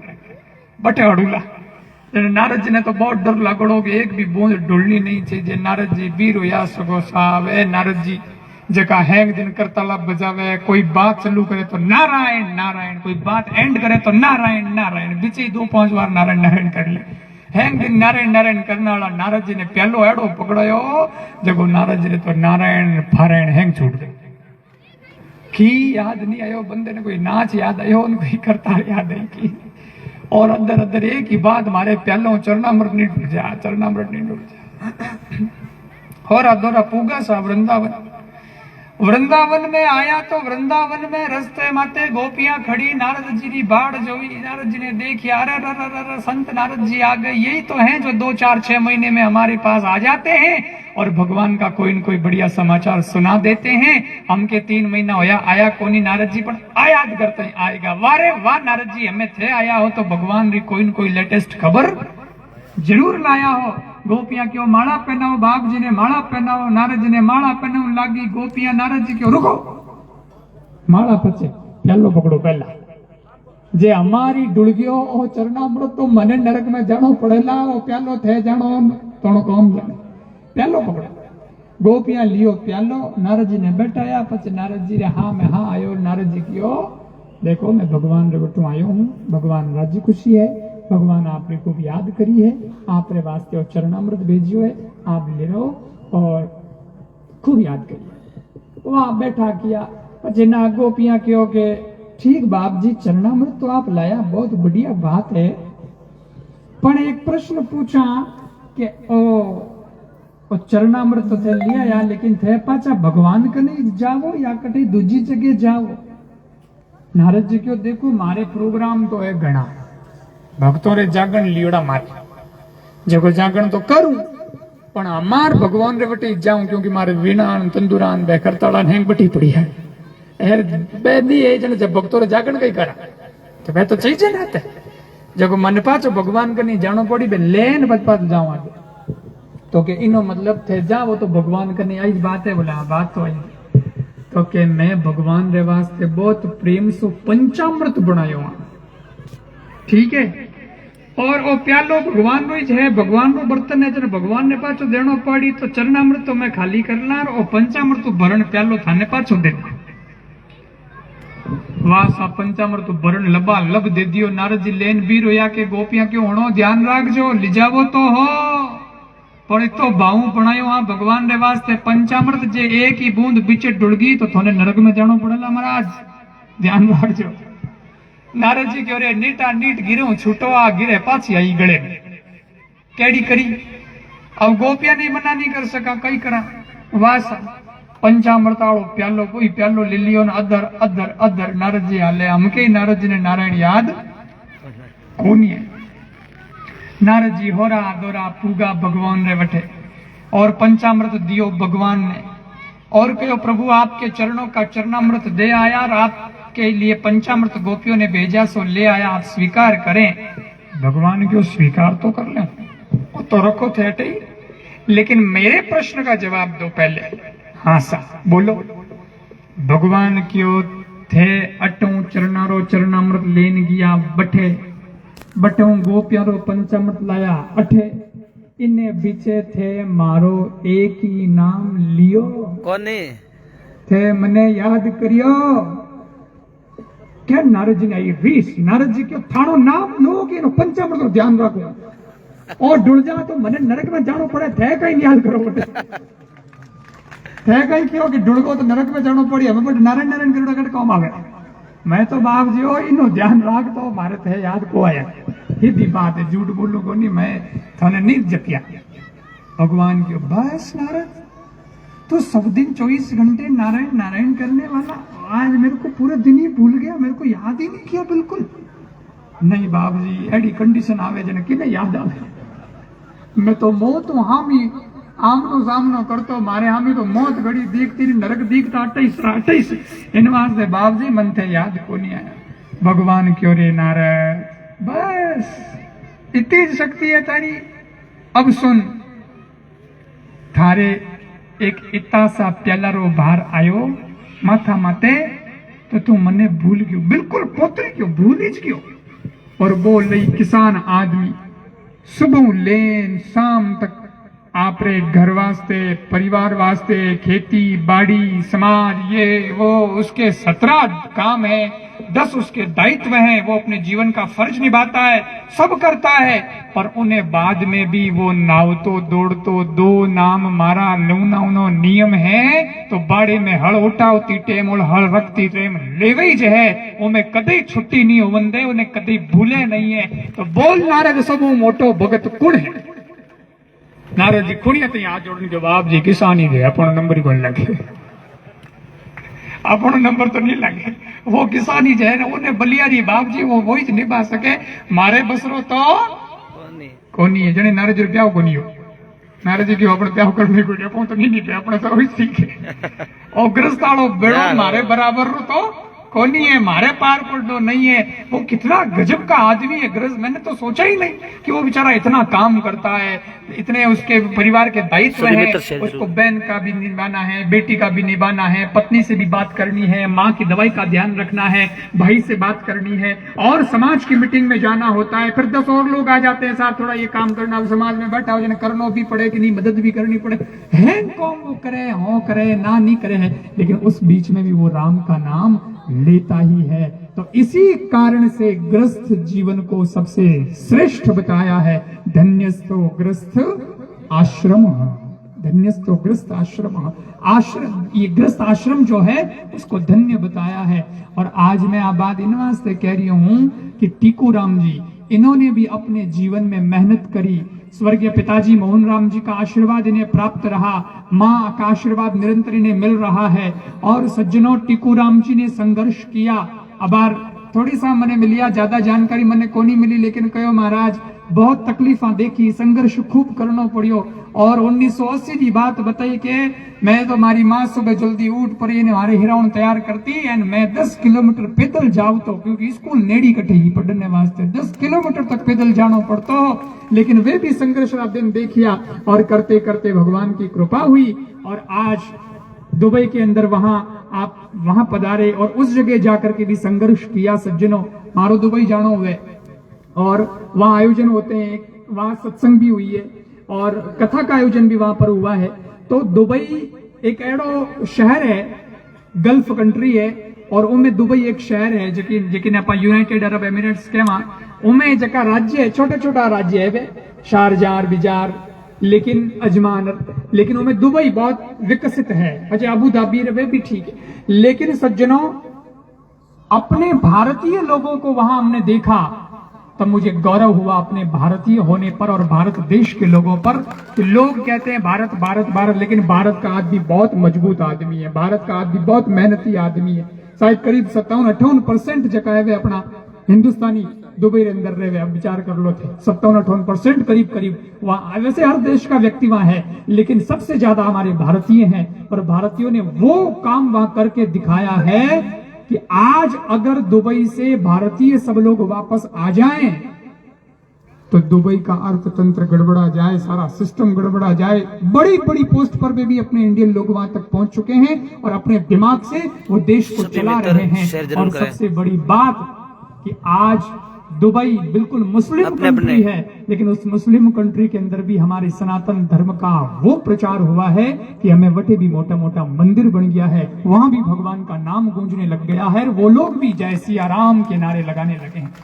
बटे अड़ूला। नारद जी ने तो बहुत डर लगड़ो कि एक भी बूंद ढुलनी नहीं चाहिए। नारद जी बीर होया सगो साहब है। नारद जी जका हैंग दिन करताला बजावे, कोई बात चालू करे तो नारायण नारायण, कोई बात एंड करे तो नारायण नारायण, बीच 2-5 बार नारायण नारायण कर ले। हैंग दिन नारायण नारायण करने वाला नारद जी ने पहलो एड़ो पकड़ायो, जगो नारद जी ने तो नारायण फारायण हैंग छूट गई। की याद नहीं आयो बंदे ने, कोई नाच याद आयो, कोई करतार याद आई की, और अंदर अंदर एक ही बात मारे प्यालो चरणामृत नहीं डूब जा, चरणामृत नहीं डूब जा। होरा दोरा पूगा सा वृंदावन। वृंदावन में आया तो वृंदावन में रस्ते माते गोपियां खड़ी, नारद जी की बाढ़ जोई। नारद जी ने देखी, अरे संत नारद जी आ गए। यही तो हैं जो 2, 4, 6 महीने में हमारे पास आ जाते हैं और भगवान का कोई न कोई बढ़िया समाचार सुना देते हैं। हमके 3 महीना होया आया कोनी नारद जी, पर आयाद करते हैं आएगा। वारे वाह नारद जी, हमें थे आया हो तो भगवान री कोई न कोई लेटेस्ट खबर जरूर लाया हो। गोपियां क्यों माला पहनाओ, बाप जी ने माला पहनाओ, नारद जी ने माला पहनाओ लागी। गोपियां नारद जी क्यों रुको, माला पचे पहलो पकड़ो पहला। जे हमारी डुलगियो ओ चरणामृत तो मने नरक में जानो पड़ेला, ओ प्यालो थे जानो तोनो कौन जाने, पहलो पकड़ो। गोपियां लियो प्यालो, नारद जी ने बैठाया। पचे नारद जी रे हाँ में हाँ आयो। नारद जी क्यों, देखो मैं भगवान रे बटू आयो हूँ, भगवान राजी खुशी है, भगवान आपने खूब याद करी है, आपरे वास्ते और चरणामृत भेजियो है, आप ले लो और खूब याद करिए। वहां बैठा किया। पछे ना गोपियां क्यों के ठीक बाप जी चरणामृत तो आप लाया, बहुत बढ़िया बात है, पर एक प्रश्न पूछा कि ओ चरणामृत तो थे लिया या, लेकिन थे पाचा भगवान कने जाओ या कटे दूजी जगह जाओ। नारद जी क्यों, देखो मारे प्रोग्राम तो है घना, भक्तों रे जागरण लियोड़ा मारे, जो जागरण तो करूं पण अमार भगवान रे वटी जाऊं, क्योंकि मारे वीणान तंदुरान बेखरताड़ा हैंग बटी पड़ी है। एर बेदी ए जन जब भक्तों रे जागरण कई करा तो वे तो चाहिए रहते, जब मन पाचो भगवान के नहीं जानो पड़ी बे लेन बचपात जाऊं आगे, तो के इनो मतलब थे जाओ तो भगवान के नहीं आई बात है। बोला बात तो आई तो के मैं भगवान रे वास्ते बहुत प्रेम सो पंचामृत बनायो हूं, ठीक है। और वो प्यालो भगवान रो ही है, भगवान रो बर्तन है, जन भगवान ने पाछो देनो पड़ी तो चरणामृत तो मैं खाली करना और पंचामृत तो भरण प्यालो थाने पाछो देना। वाह सा पंचामृत भरण लबा लब दे दियो। नारद जी लेन भी रोया के गोपियां क्यों होनो ध्यान राखजो, लिजावो तो हो, पर तो बाऊ बनायो हाँ भगवान रे वास्ते पंचामृत, जे एक ही बूंद बीचे डुलगी तो थोने नरक में जानो पड़ेला महाराज, ध्यान राखजो। नारद जी क्यों रे नीटा नीट गिरो छूटो आ गिरे पाछी आई गले में, केड़ी करी। अब गोपियां नहीं मना नहीं कर सका, कई करा। वास पंचामृत आलो प्यालो कोई प्यालो ले लियो न other other other Narad ji हाले, हमके नारद जी ने नारायण याद कोनी है। नारद जी होरा दोरा पूगा भगवान रे वठे और पंचामृत दियो भगवान ने, और कहो प्रभु आपके चरणों का चरणामृत दे आया और आपके लिए पंचामृत गोपियों ने भेजा सो ले आया, आप स्वीकार करें। भगवान क्यों स्वीकार तो कर ले, वो तो रखो थे हटे, लेकिन मेरे प्रश्न का जवाब दो पहले। हाँ सा बोलो, भगवान क्यों थे अटू चरणारो चरणामृत लेन गया बठे, बटू गोपियारो पंचामृत लाया अठे, इन्हें बीचे थे मारो एक ही नाम लियो, कोने थे मने याद करियो। क्या नारद जी ने आई वीस, नारद जी क्यों थानो नाम लो कि पंचामृत को ध्यान रखो और डुल जा तो मने नरक में जानो पड़े, थे कहीं याद करो बटे, थे कहीं क्यों कि डुल गो तो नरक में जानो पड़ी, हमें बट नारायण नारायण करोड़ा कट कौम आवे। मैं तो बाप जी हो इनो ध्यान राख तो मारे थे याद को आया, सीधी बात है, झूठ बोलू को नहीं, मैं थाने नहीं जपिया। भगवान क्यों बस नारद तो सब दिन 24 घंटे नारायण नारायण करने वाला, आज मेरे को पूरे दिन ही भूल गया, मेरे को याद ही नहीं किया बिल्कुल। नहीं बाप जी एडी कंडीशन आवे जने किने याद आवे, मैं तो मौत हामी आमनो सामनो करतो, मारे हामी तो मौत घड़ी दीखती नरक दीखता 28 इन वास्ते बाप जी मन थे याद को नहीं आया। भगवान क्यों रे नारद बस इतनी शक्ति है तारी, अब सुन थारे एक इतना सा प्याला रो बाहर आयो माथा माते तो तू मने भूल गयो, बिल्कुल पोतरी क्यों भूल ही क्यों। और वो लई किसान आदमी सुबह लेन शाम तक आपरे घर वास्ते परिवार वास्ते खेती बाड़ी समाज ये वो उसके 17 काम है, 10 उसके दायित्व हैं, वो अपने जीवन का फर्ज निभाता है, सब करता है, और उन्हें बाद में भी वो नावतो दौड़तो दो नाम मारा लूना उनो नियम है, तो बाड़े में हल उठावती टेम और हल रखती टेम लेवे ज है, उन्हें कदे छुट्टी नहीं होवंदे, उन्हें कदे भूले नहीं है। तो बोल नारद सबू मोटो भगत कुण है, नारद जी खुणिया तो हाथ जोड़ने के बाप जी किसानी दे अपन नंबर ही कौन लगे, अपन नंबर तो नहीं लगे, वो किसानी जो है ना उन्हें बलियारी बाप जी वो वही निभा सके, मारे बसरो तो कोनी है जने नारद जी प्याव कोनी हो, नारद जी की अपने प्याव करने को अपन तो नहीं पे अपने तो वही ठीक है, और ग्रस्तालो बेड़ो मारे बराबर तो कोनी है, मारे पार पड़ो नहीं है। वो कितना गजब का आदमी है ग्रस्त, मैंने तो सोचा ही नहीं कि वो बेचारा इतना काम करता है, इतने उसके परिवार के दायित्व हैं, उसको बहन का भी निभाना है, बेटी का भी निभाना है, पत्नी से भी बात करनी है, माँ की दवाई का ध्यान रखना है, भाई से बात करनी है, और समाज की मीटिंग में जाना होता है, फिर 10 और लोग आ जाते हैं साथ, थोड़ा ये काम करना, समाज में बैठा हो जिन्हें करना भी पड़े कि नहीं, मदद भी करनी पड़े, है कौन वो करे, हो करे ना नहीं करे है, लेकिन उस बीच में भी वो राम का नाम लेता ही है। तो इसी कारण से ग्रस्त जीवन को सबसे श्रेष्ठ बताया है। धन्यस्तो ग्रस्त आश्रम, धन्यस्तो ग्रस्त आश्रम, आश्रम ये ग्रस्त आश्रम जो है उसको धन्य बताया है। और आज मैं आप बात इन वास्ते कह रही हूं कि टीकूराम जी इन्होंने भी अपने जीवन में मेहनत करी, स्वर्गीय पिताजी मोहन राम जी का आशीर्वाद इन्हें प्राप्त रहा, माँ का आशीर्वाद निरंतर इन्हें मिल रहा है। और सज्जनों टीकूराम जी ने संघर्ष किया, अबार थोड़ी सा मैंने मिलिया, ज्यादा जानकारी मैंने को नहीं मिली, लेकिन कहो महाराज बहुत तकलीफा देखी, संघर्ष खूब करना पड़ियो। और 1980 की बात बताई कि मैं तो मारी माँ सुबह जल्दी उठ पड़ी ने हमारे हिरावण तैयार करती एंड मैं 10 किलोमीटर पैदल जाऊं तो, क्योंकि स्कूल नेड़ी कटे ही पढ़ने वास्ते 10 किलोमीटर तक पैदल जाना पड़ता हो, लेकिन वे भी संघर्ष दिन देखिया और करते करते भगवान की कृपा हुई और आज दुबई के अंदर आप वहां पधारे और उस जगह जाकर के भी संघर्ष किया। सज्जनों मारो दुबई जानो हुए और वहां आयोजन होते हैं, वहां सत्संग भी हुई है और कथा का आयोजन भी वहां पर हुआ है। तो दुबई एक एड़ो शहर है, गल्फ कंट्री है, और उनमें दुबई एक शहर है जेकिन आप यूनाइटेड अरब एमिरेट्स के उनमें जका राज्य है, छोटा छोटा राज्य है वे, शारजार बिजार लेकिन अजमान, लेकिन उनमें दुबई बहुत विकसित है, अच्छा अबू धाबी वे भी ठीक है। लेकिन सज्जनों अपने भारतीय लोगों को वहां हमने देखा तब मुझे गौरव हुआ अपने भारतीय होने पर और भारत देश के लोगों पर कि लोग कहते हैं भारत भारत भारत, लेकिन भारत का आदमी बहुत मजबूत आदमी है, भारत का आदमी बहुत मेहनती आदमी है। शायद करीब 57-58% जगह है वे अपना हिंदुस्तानी दुबई के अंदर रहे, अब विचार कर लो थे 57-58% करीब वहां, वैसे हर देश का व्यक्ति वहां है, लेकिन सबसे ज्यादा हमारे भारतीय हैं और भारतीयों ने वो काम वहां करके दिखाया है कि आज अगर दुबई से भारतीय सब लोग वापस आ जाएं तो दुबई का अर्थतंत्र गड़बड़ा जाए, सारा सिस्टम गड़बड़ा जाए। बड़ी बड़ी पोस्ट पर भी अपने इंडियन लोग वहां तक पहुंच चुके हैं और अपने दिमाग से वो देश को चला रहे हैं। और सबसे बड़ी बात कि आज दुबई बिल्कुल मुस्लिम कंट्री है, लेकिन उस मुस्लिम कंट्री के अंदर भी हमारे सनातन धर्म का वो प्रचार हुआ है कि हमें वटे भी मोटा मोटा मंदिर बन गया है, वहां भी भगवान का नाम गूंजने लग गया है, वो लोग भी जय सिया राम के नारे लगाने लगे हैं।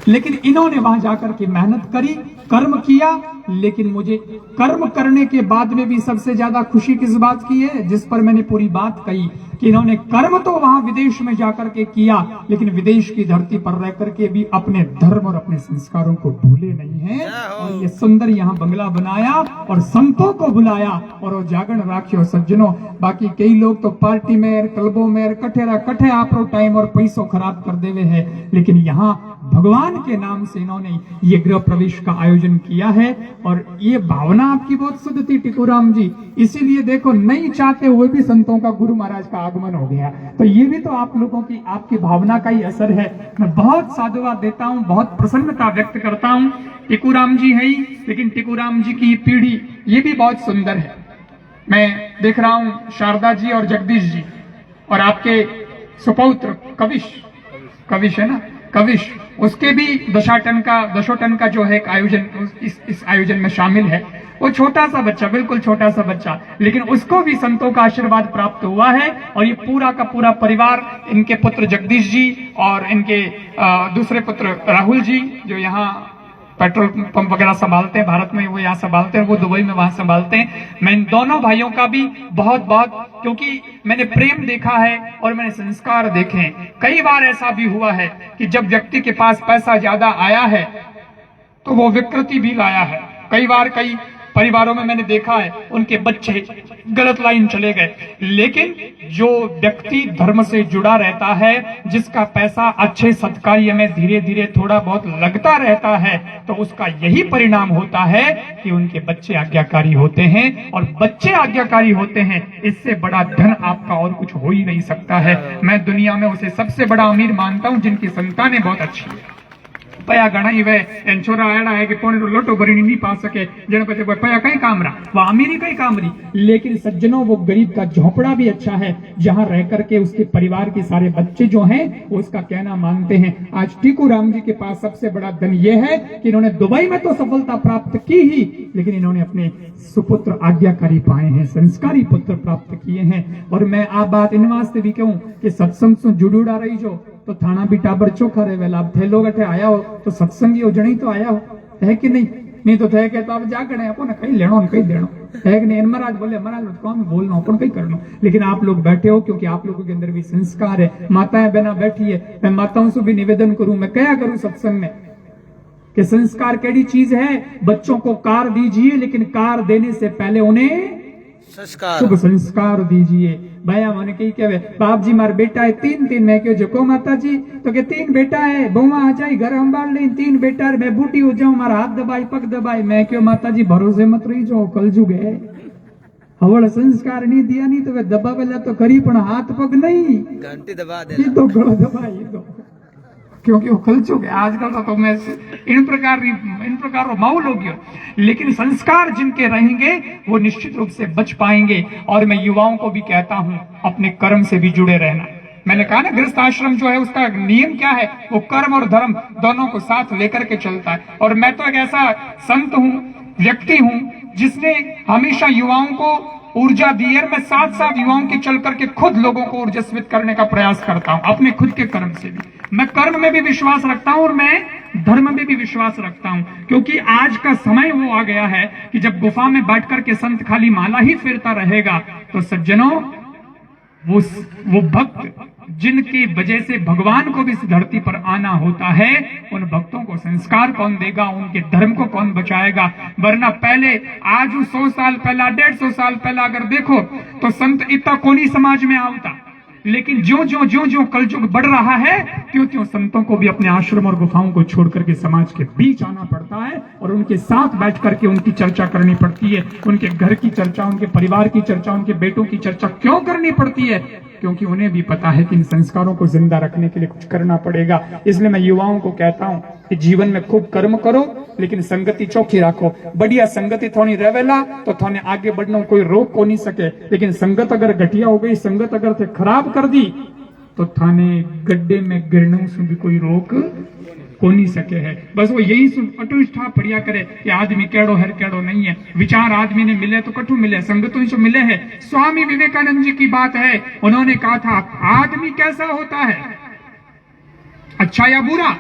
लेकिन इन्होंने वहां जाकर के मेहनत करी, कर्म किया, लेकिन मुझे कर्म करने के बाद में भी सबसे ज्यादा खुशी किस बात की है, जिस पर मैंने पूरी बात कही कि इन्होंने कर्म तो वहां विदेश में जाकर के किया, लेकिन विदेश की धरती पर रह करके भी अपने धर्म और अपने संस्कारों को भूले नहीं हैं। और ये सुंदर यहाँ बंगला बनाया और संतों को बुलाया और वो जागरण राखियो सज्जनों। बाकी कई लोग तो पार्टी में क्लबों में कठे आप टाइम और पैसों खराब कर देवे है, लेकिन यहाँ भगवान के नाम से इन्होंने ये गृह प्रवेश का आयोजन किया है। और ये भावना आपकी बहुत शुद्ध थी टीकूराम जी, इसीलिए देखो नहीं चाहते हुए भी संतों का गुरु महाराज का आगमन हो गया। तो ये भी तो आप लोगों की आपकी भावना का ही असर है। मैं बहुत साधुवाद देता हूँ, बहुत प्रसन्नता व्यक्त करता हूँ। टीकूराम जी है ही, लेकिन टीकूराम जी की पीढ़ी ये भी बहुत सुंदर है। मैं देख रहा हूँ शारदा जी और जगदीश जी और आपके सुपौत्र कविश है ना, कविश, उसके भी दशोटन का जो है एक आयोजन इस आयोजन में शामिल है। वो छोटा सा बच्चा, बिल्कुल छोटा सा बच्चा, लेकिन उसको भी संतों का आशीर्वाद प्राप्त हुआ है। और ये पूरा का पूरा परिवार, इनके पुत्र जगदीश जी और इनके दूसरे पुत्र राहुल जी जो यहाँ पेट्रोल पंप वगैरह संभालते हैं, भारत में वो यहाँ संभालते हैं, वो दुबई में वहां संभालते हैं। मैं इन दोनों भाइयों का भी बहुत बहुत, क्योंकि मैंने प्रेम देखा है और मैंने संस्कार देखे हैं। कई बार ऐसा भी हुआ है कि जब व्यक्ति के पास पैसा ज्यादा आया है तो वो विकृति भी लाया है। कई बार कई परिवारों में मैंने देखा है उनके बच्चे गलत लाइन चले गए, लेकिन जो व्यक्ति धर्म से जुड़ा रहता है, जिसका पैसा अच्छे सत्कार्य में धीरे धीरे थोड़ा बहुत लगता रहता है, तो उसका यही परिणाम होता है कि उनके बच्चे आज्ञाकारी होते हैं, और बच्चे आज्ञाकारी होते हैं, इससे बड़ा धन आपका और कुछ हो ही नहीं सकता है। मैं दुनिया में उसे सबसे बड़ा अमीर मानता हूं जिनकी संतानें बहुत अच्छी है। पया घणा ही वे एन छोरा आड़ा है कि पोने लोटो भरी नहीं पा सके, जन पते पया कई काम रहा, वह अमीरी कई काम रही, लेकिन सज्जनों वो गरीब का झोपड़ा भी अच्छा है, जहां रह करके उसके परिवार के सारे बच्चे जो हैं वो उसका कहना मानते हैं। आज टीकू राम जी के पास सबसे बड़ा धन ये है कि इन्होंने दुबई में तो सफलता प्राप्त की ही, लेकिन इन्होंने अपने सुपुत्र आज्ञाकारी पाए हैं, संस्कारी पुत्र प्राप्त किए हैं। और मैं आ बात इन वास्ते भी कहूं कि सत्संग से जुड़ूड़ा रही जो तो थाना भी टाबर चोखा रहे वेला, अब थे लोग अठे आया हो तो सत्संगी हो जणी तो आया हो, है कि नहीं तो थे के तो अब जागणे आपो ने कई लेनो कई देनो, है कि नहीं। महाराज बोले महाराज कौन बोलना अपन कई करना, लेकिन आप लोग बैठे हो क्योंकि आप लोगों के अंदर भी संस्कार है। माताएं बहना बैठी है, मैं माताओं से भी निवेदन करूं, मैं क्या करूं सत्संग में कि संस्कार कैसी चीज है। बच्चों को कार दीजिए, लेकिन कार देने से पहले उन्हें शुभ संस्कार दीजिए। भैया मैंने कही कहे बाप जी मार बेटा है तीन, मैं क्यों जको माता जी तो के 3 बेटा है, बहुआ आ जाए घर संभाल ले, 3 बेटा मैं बूटी हो जाऊं, मारा हाथ दबाई पग दबाई, मैं क्यों माता जी भरोसे मत रही जो कल जुग है। हवड़ संस्कार नहीं दिया नहीं तो वे दबावेला तो खरी पण हाथ पग नहीं, घंटी दबा दे तो गलो दबाई दो, क्योंकि वो खल चुके आजकल तो मैं इन प्रकार माहौल हो गया। लेकिन संस्कार जिनके रहेंगे वो निश्चित रूप से बच पाएंगे। और मैं युवाओं को भी कहता हूं अपने कर्म से भी जुड़े रहना। मैंने कहा ना गृहस्थ आश्रम जो है उसका नियम क्या है, वो कर्म और धर्म दोनों को साथ लेकर के चलता है। और मैं तो एक ऐसा संत हूं, व्यक्ति हूं जिसने हमेशा युवाओं को ऊर्जा दी है। मैं साथ साथ युवाओं के चल करके खुद लोगों को ऊर्जास्वित करने का प्रयास करता हूं, अपने खुद के कर्म से भी। मैं कर्म में भी विश्वास रखता हूं और मैं धर्म में भी विश्वास रखता हूं, क्योंकि आज का समय वो आ गया है कि जब गुफा में बैठ करके संत खाली माला ही फेरता रहेगा तो सज्जनों वो भक्त जिनकी वजह से भगवान को भी इस धरती पर आना होता है, उन भक्तों को संस्कार कौन देगा, उनके धर्म को कौन बचाएगा। वरना पहले आज 100 साल पहला 150 साल पहला अगर देखो तो संत इतना कोनी समाज में आवता, लेकिन ज्यो कलयुग बढ़ रहा है त्यों संतों को भी अपने आश्रम और गुफाओं को छोड़ करके समाज के बीच आना पड़ता है और उनके साथ बैठ करके उनकी चर्चा करनी पड़ती है। उनके घर की चर्चा, उनके परिवार की चर्चा, उनके बेटों की चर्चा क्यों करनी पड़ती है? क्योंकि उन्हें भी पता है कि इन संस्कारों को जिंदा रखने के लिए कुछ करना पड़ेगा। इसलिए मैं युवाओं को कहता हूं कि जीवन में खूब कर्म करो, लेकिन संगति चौखी रखो। बढ़िया संगति थोड़ी रहेला तो थाने आगे बढ़ने कोई रोक को नहीं सके, लेकिन संगत अगर घटिया हो गई, संगत अगर थे खराब कर दी तो थाने गड्ढे में गिरने से भी कोई रोक को नहीं सके है। बस वो यही अटुष्ठा पढ़िया करे कि आदमी केड़ो है केड़ो नहीं है। विचार आदमी ने मिले तो कठू मिले, संगतों से मिले है। स्वामी विवेकानंद जी की बात है, उन्होंने कहा था आदमी कैसा होता है, अच्छा या बुरा?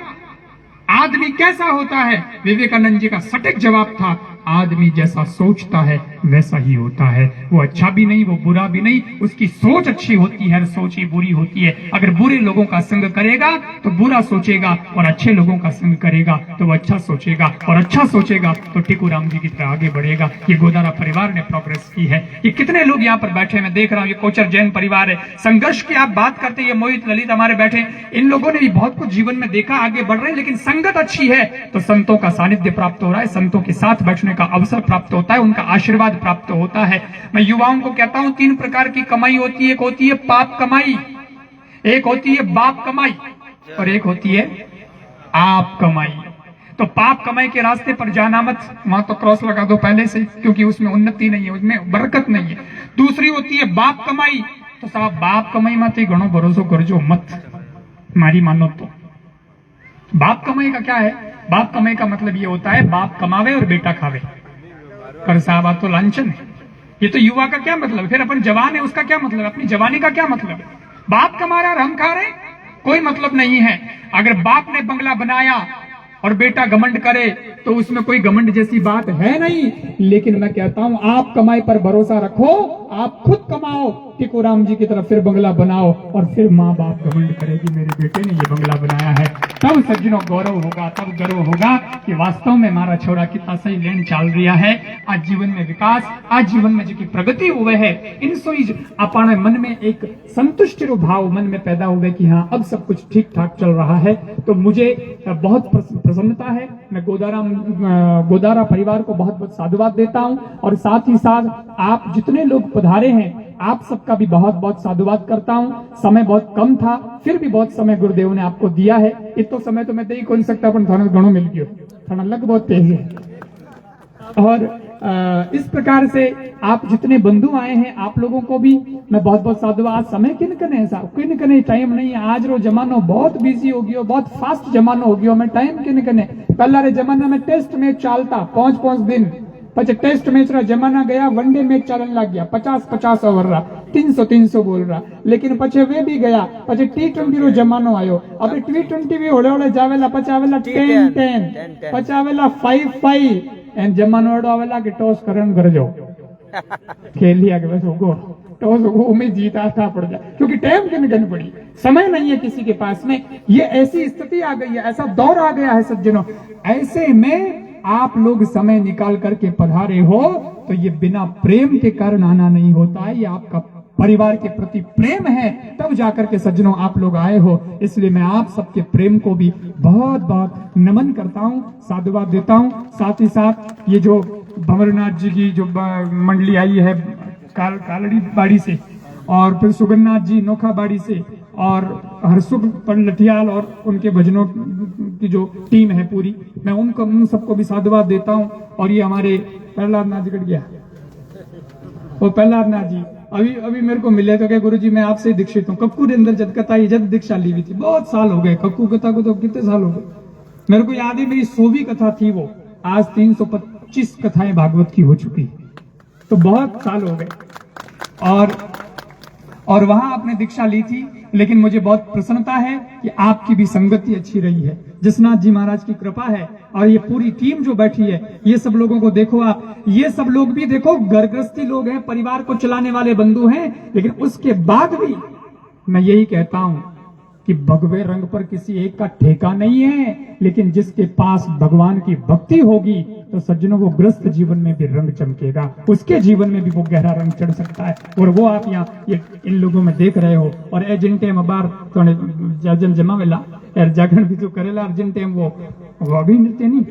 आदमी कैसा होता है? विवेकानंद जी का सटीक जवाब था आदमी जैसा सोचता है वैसा ही होता है। वो अच्छा भी नहीं, वो बुरा भी नहीं, उसकी सोच अच्छी होती है, सोच ही बुरी होती है। अगर बुरे लोगों का संग करेगा तो बुरा सोचेगा, और अच्छे लोगों का संग करेगा तो वो अच्छा सोचेगा, और अच्छा सोचेगा तो टीकू राम जी की तरह आगे बढ़ेगा। ये गोदारा परिवार ने प्रोग्रेस की है। ये कितने लोग यहाँ पर बैठे, मैं देख रहा हूँ, ये कोचर जैन परिवार है। संघर्ष की आप बात करते, ये मोहित ललित हमारे बैठे, इन लोगों ने भी बहुत कुछ जीवन में देखा, आगे बढ़ रहे हैं। लेकिन संगत अच्छी है तो संतों का सानिध्य प्राप्त हो रहा है, संतों के साथ बैठने का अवसर प्राप्त होता है, उनका आशीर्वाद प्राप्त होता है। मैं युवाओं को कहता हूं 3 प्रकार की कमाई होती है। एक होती है पाप कमाई, एक होती है बाप कमाई, और एक होती है आप कमाई। तो पाप कमाई के रास्ते पर जाना मत, वहां तो क्रॉस लगा दो पहले से, क्योंकि उसमें उन्नति नहीं है, उसमें बरकत नहीं है। दूसरी होती है बाप कमाई, तो साहब बाप कमाई माते घणो भरोसो करजो मत, मारी मानो तो। बाप कमाई का क्या है? बाप कमाई का मतलब ये होता है बाप कमावे और बेटा खावे। पर साहब आप तो लांछन है। ये तो युवा का क्या मतलब? फिर अपन जवान है उसका क्या मतलब? अपनी जवानी का क्या मतलब? बाप कमा रहा और हम खा रहे, कोई मतलब नहीं है। अगर बाप ने बंगला बनाया और बेटा घमंड करे तो उसमें कोई घमंड जैसी बात है नहीं। लेकिन मैं कहता हूं आप कमाई पर भरोसा रखो, आप खुद कमाओ, टिकोराम जी की तरफ फिर बंगला बनाओ और फिर माँ बाप घमंड करेगी मेरे बेटे ने ये बंगला बनाया है। तब सज्जनों गौरव होगा, तब गर्व होगा कि वास्तव में हमारा छोरा कितना सही लेन चाल रहा है। आज जीवन में विकास, आज जीवन में जो प्रगति हुए है, इन सोई अपने मन में एक संतुष्टि रो भाव मन में पैदा हुए कि हाँ अब सब कुछ ठीक ठाक चल रहा है। तो मुझे बहुत प्रसन्नता है। मैं गोदारा परिवार को बहुत बहुत साधुवाद देता हूं और साथ ही साथ आप जितने लोग पधारे हैं आप सबका भी बहुत बहुत साधुवाद करता हूं। समय बहुत कम था, फिर भी बहुत समय गुरुदेव ने आपको दिया है। इतना समय तो मैं दे ही कौन सकता, पर थाना घणो मिल गयो, थाना लग बहुत तेज है। और इस प्रकार से आप जितने बंधु आए हैं आप लोगों को भी मैं बहुत बहुत साधुवाद। समय किन कने साहब, किन कने टाइम नहीं है। आज रो जमानो बहुत बिजी हो गयो, बहुत फास्ट जमानो हो गयो। मैं टाइम किन कने, पहला रे जमाना में टेस्ट मैच चालता 5-5 दिन, પછી ટેસ્ટ મેચ रा जमाना गया, वनडे मैच चलन लग गया, 50-50 ओवर रा, 300-300 बोल रहा। लेकिन पछे वे भी गया, पछे T20 रो जमानो आयो। अब T20 भी होड़े होड़े जावेला, पछे आवेला 10-10, पछे आवेला 5-5 एंड जमानो एडो आवेला कि टॉस करन कर जाओ खेल लिया के बस होगो टॉस होगो उम्मीद जीत आठा पड़ जाए, क्योंकि टाइम की निगन पड़ी, समय नहीं है किसी के पास में। ये ऐसी स्थिति आ गई है, ऐसा दौर आ गया है सज्जनों। ऐसे में आप लोग समय निकाल करके पधारे हो तो ये बिना प्रेम के कारण आना नहीं होता है। ये आपका परिवार के प्रति प्रेम है, तब जाकर के सज्जनों आप लोग आए हो। इसलिए मैं आप सबके प्रेम को भी बहुत बहुत नमन करता हूँ, साधुवाद देता हूँ। साथ ही साथ ये जो भंवरनाथ जी की जो मंडली आई है कालड़ी बाड़ी से, और फिर सुगन्नाथ जी नोखा बाड़ी से, और हरसुख लठियाल और उनके भजनों की जो टीम है पूरी, मैं उन सबको भी साधुवाद देता हूं। और ये हमारे प्रहलाद नाथ जी कट गया, वो प्रहलाद नाथ जी अभी मेरे को मिले तो क्या गुरुजी मैं आपसे दीक्षित हूँ। कक्कू के अंदर जब कथा जब दीक्षा ली हुई थी, बहुत साल हो गए कक्कू कथा को, तो कितने साल हो गए मेरे को याद है। मेरी 100वीं कथा थी वो, आज 325 कथाएं भागवत की हो चुकी, तो बहुत साल हो गए। और वहां आपने दीक्षा ली थी। लेकिन मुझे बहुत प्रसन्नता है कि आपकी भी संगति अच्छी रही है, जसनाथ जी महाराज की कृपा है। और ये पूरी टीम जो बैठी है, ये सब लोगों को देखो आप, ये सब लोग भी देखो घरगृहस्थी लोग हैं, परिवार को चलाने वाले बंधु हैं। लेकिन उसके बाद भी मैं यही कहता हूं कि भगवे रंग पर किसी एक का ठेका नहीं है, लेकिन जिसके पास भगवान की भक्ति होगी तो सज्जनों को ग्रस्त जीवन में भी रंग चमकेगा, उसके जीवन में भी वो गहरा रंग चढ़ सकता है। और वो आप यहाँ इन लोगों में देख रहे हो। और ए जिन टाइम अबार थोड़े जाजन जमावेला यार जागरण भी तो करेला, जिन टाइम वो अग्नि नृत्य नहीं,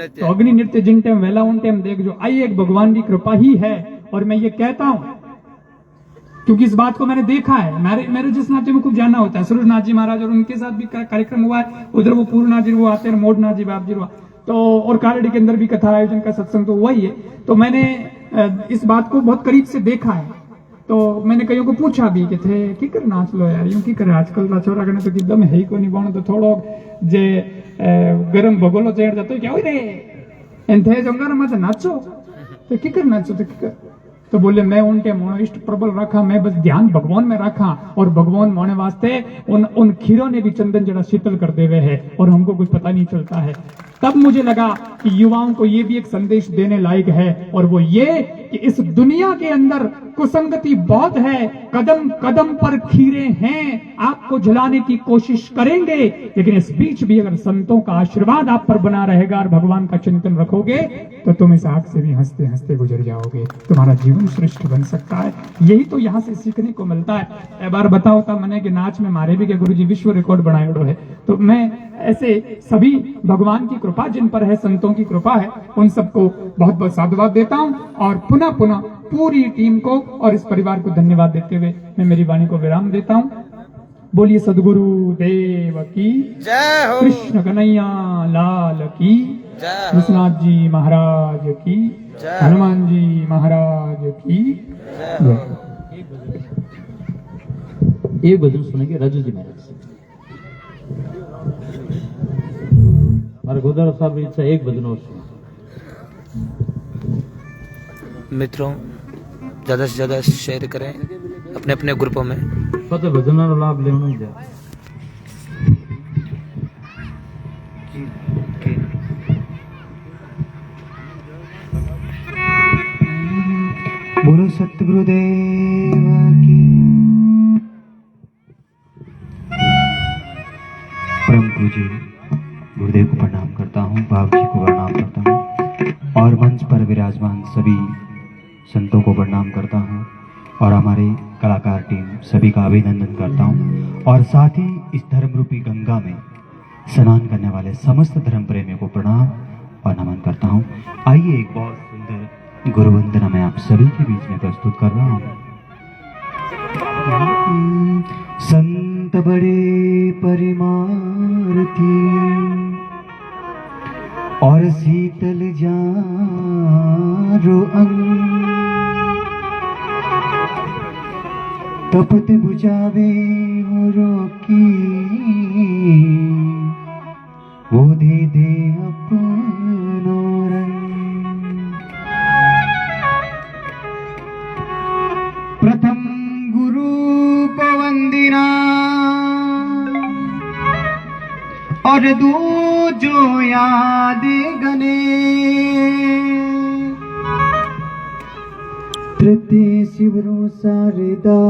तो अग्नि नृत्य जिन टाइम वेला उन टाइम देख जो आई एक भगवान की कृपा ही है। और मैं ये कहता हूँ क्योंकि इस बात को मैंने देखा है, मेरे जिस नाते में खूब जाना होता है। सूरजनाथ जी महाराज और उनके साथ भी कार्यक्रम हुआ है, उधर वो पूर्णनाथ जी वो आते हैं, मोडनाथ जी बाप जी हुआ, तो और कालड़ी के अंदर भी कथा आयोजन का सत्संग तो वही है। तो मैंने इस बात को बहुत करीब से देखा है। तो मैंने कईयों को पूछा भी कि थे की कर नाच लो यार, यूं की करे आजकल ना छोरा करने तो एकदम है ही को नहीं बनो, तो थोड़ो जे गरम भगोलो चढ़ जातो क्या रे एन थे जंगर में तो नाचो, तो की कर नाचो, तो की कर। तो बोले मैं उनके मोनो इष्ट प्रबल रखा, मैं बस ध्यान भगवान में रखा, और भगवान मोने वास्ते उन खीरों ने भी चंदन जड़ा शीतल कर देवे है और हमको कुछ पता नहीं चलता है। तब मुझे लगा कि युवाओं को ये भी एक संदेश देने लायक है, और वो ये कि इस दुनिया के अंदर कुसंगति बहुत है, कदम कदम पर खीरे हैं, आपको झुलाने की कोशिश करेंगे, लेकिन इस बीच भी अगर संतों का आशीर्वाद आप पर बना रहेगा और भगवान का चिंतन रखोगे तो तुम इस आग से भी हंसते हंसते गुजर जाओगे, तुम्हारा जीवन श्रेष्ठ बन सकता है। यही तो यहाँ से सीखने को मिलता है। एक बार बताओ था मैंने कि नाच में मारे भी के गुरुजी विश्व रिकॉर्ड बनाए है। तो मैं ऐसे सभी भगवान की कृपा जिन पर है, संतों की कृपा है, उन सबको बहुत बहुत साधुवाद देता हूँ। और पुनः पुनः पूरी टीम को और इस परिवार को धन्यवाद देते हुए मैं मेरी वाणी को विराम देता हूँ। बोलिए सदगुरु देव की जय हो, कृष्ण कन्हैया लाल की जय हो, विश्वनाथ जी महाराज की जय, हनुमान जी महाराज की जय हो। एक भजन सुनेंगे राजू जी महाराज से। हमारे गोदारा साहब इच्छा एक भजन और सुना। मित्रों ज्यादा से ज्यादा शेयर करें अपने अपने ग्रुपों में। पता भजन लाभ लेना ही जाए। बोलो सतगुरुदेव की। परम पूज्य गुरुदेव को प्रणाम करता हूँ, बाबू जी को प्रणाम करता हूँ और मंच पर विराजमान सभी संतों को प्रणाम करता हूँ और हमारे कलाकार टीम सभी का अभिनंदन करता हूँ और साथ ही इस धर्म रूपी गंगा में स्नान करने वाले समस्त धर्म प्रेमियों को प्रणाम और नमन करता हूँ। आइए एक बहुत सुंदर गुरु वंदना मैं आप सभी के बीच में प्रस्तुत कर रहा हूँ। संत बड़े परिमारती और शीतल जारो अंग, तपत बुझावे हो रोकी, वो दे दे अपनो रंग। प्रथम गुरु को वंदना और दूजो याद गने, तृतीय शिवरो शारदा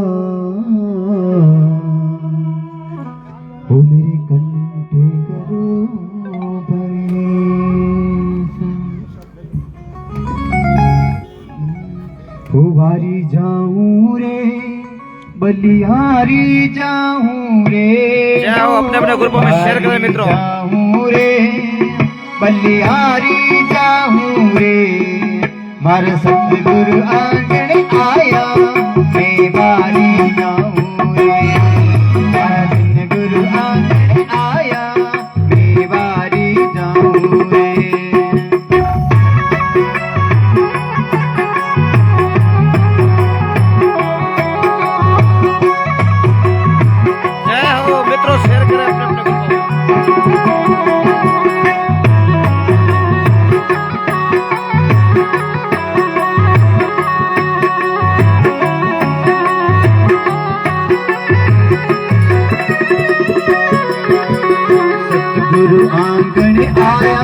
हो मेरे कंठे करो भरे। हो वारी जाऊं रे बलिहारी जाऊं रे, जाओ अपने अपने ग्रुपों में शेयर करें मित्रों। जाऊं रे बलिहारी जाऊं रे, मारा सतगुरु आंगण आया, मैं बारी जाऊं रे। मारा सतगुरु आंगण आया, मैं बारी जाऊं रे। जय हो मित्रों, शेयर करें अपने अपने ग्रुपों में। गुरु आंगन आया,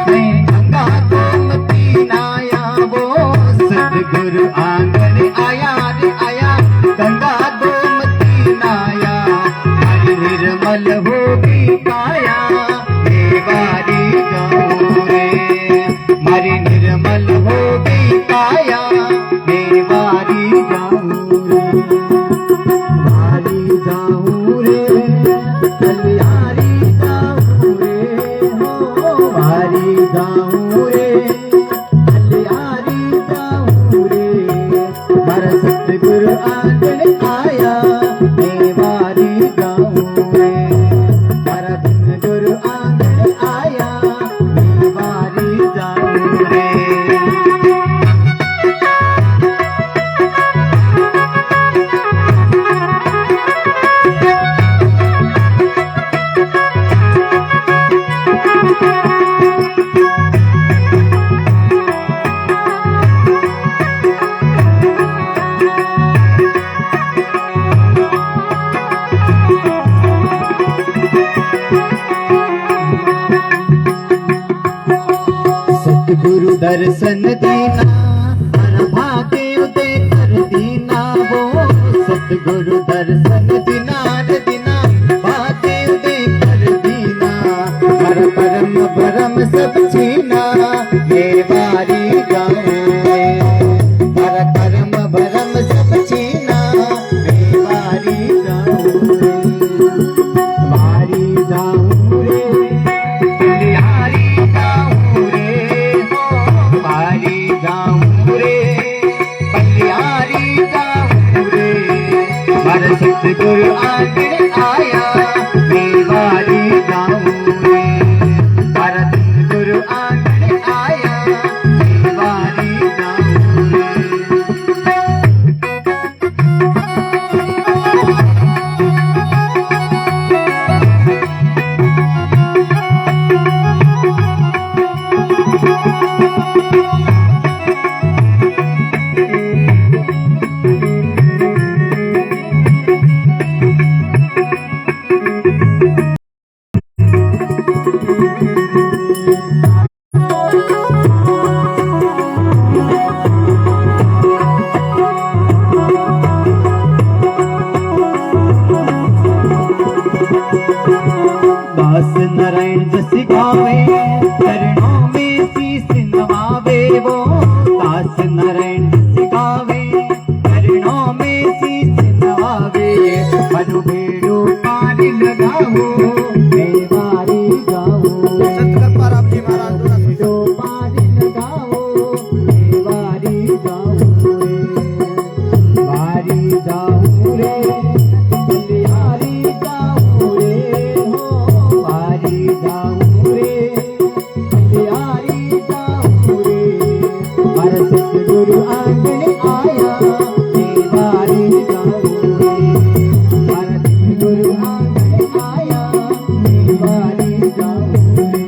मैं गंगा गोमती नाया, वो सतगुरु आंगन आया रे आया, गंगा गोमती नाया, हरि निर्मल होगी काया, देवारी जाऊं रे। हरि निर्मल होगी काया, देवारी जाऊं रे। वारी जाऊं रे कल्यारी जाऊं रे, हो वारी जाऊं रे कल्यारी जाऊं रे, मारा सतगुरु आंगन आया, मैं वारी जाऊं रे। मारा सतगुरु आंगन आया, मैं वारी जाऊं रे। सतगुरु दर्शन देना, हर भाग्य उदय कर दीना, वो सतगुरु दर्शन देना रे दीना, भाग्य उदय कर दीना, हर परम भरम सब छीना, ये बारी जाऊं रे। हर परम भरम सब छीना, ये बारी जाऊं रे। बारी जाऊं रे बलिहारी जाऊं रे, हो बारी जाऊं रे बलिहारी जाऊं रे, मारा सतगुरु आंगन आया, मैं बारी जाऊं रे। मारा सतगुरु आंगन आया, मैं बारी जाऊं रे। हो मैं बारी जाऊं रे संत कृपाराम जी महाराज द्वारा जो पारी लगाओ मैं बारी जाऊं रे बारी जाऊं रे बलिहारी जाऊं रे हो बारी जाऊं रे बलिहारी जाऊं रे हर सतगुरु आंगन आया मैं बारी जाऊं रे हर सतगुरु आंगन आया मैं बारी जाऊं रे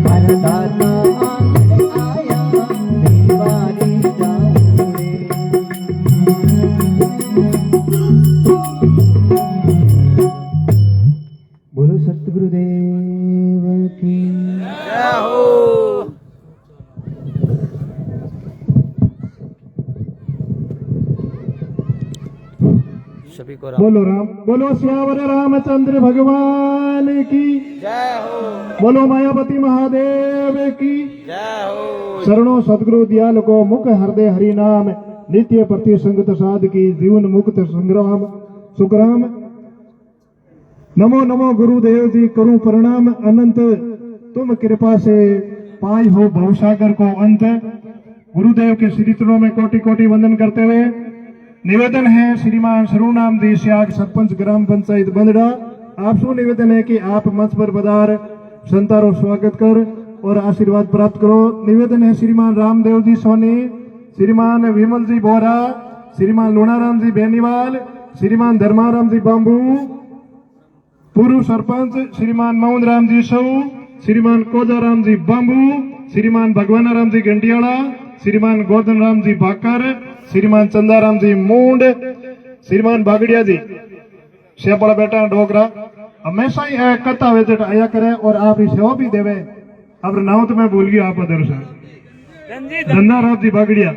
हर दाता आंगन आया मैं बारी जाऊं रे बोलो सतगुरुदेव की जय हो। सभी को राम बोलो राम, बोलो श्यावर रामचंद्र भगवान की, जय हो। बोलो मायापति महादेव की। जय हो। शरणों सदगुरु दयाल को मुख हृदय हरि नाम, नित्य प्रति संगत साध की, जीवन मुक्त संग्राम सुखराम। नमो नमो गुरुदेव जी, करूं प्रणाम अनंत, तुम कृपा से पाई हो भवसागर को अंत। गुरुदेव के श्री चरणों में कोटि कोटि वंदन करते हुए निवेदन है श्रीमान सर्वनाम जी श्याग सरपंच ग्राम पंचायत बंदड़ा, आपसे निवेदन है कि आप मंच पर पधार संतारो स्वागत कर और आशीर्वाद प्राप्त करो। निवेदन है श्रीमान रामदेव जी सोनी, श्रीमान विमल जी बोरा, श्रीमान लुणाराम जी बेनीवाल, श्रीमान धर्माराम जी बाम्बू, पूर्व सरपंच श्रीमान मोहन राम जी सऊ, श्रीमान कोजाराम जी बाम्बू, श्रीमान भगवानाराम जी गंडियाला, श्रीमान गोवर्धन राम जी बाकर, श्रीमान चंदाराम जी मूंड, श्रीमान बागड़िया जी शेपड़ा बेटा डोगरा। हमेशा ही कथा विजिट आया करे और आप इसे सेवा भी देवे। अब नाव तो मैं भूल गया आप दर्शन धंधाराम जी बागड़िया,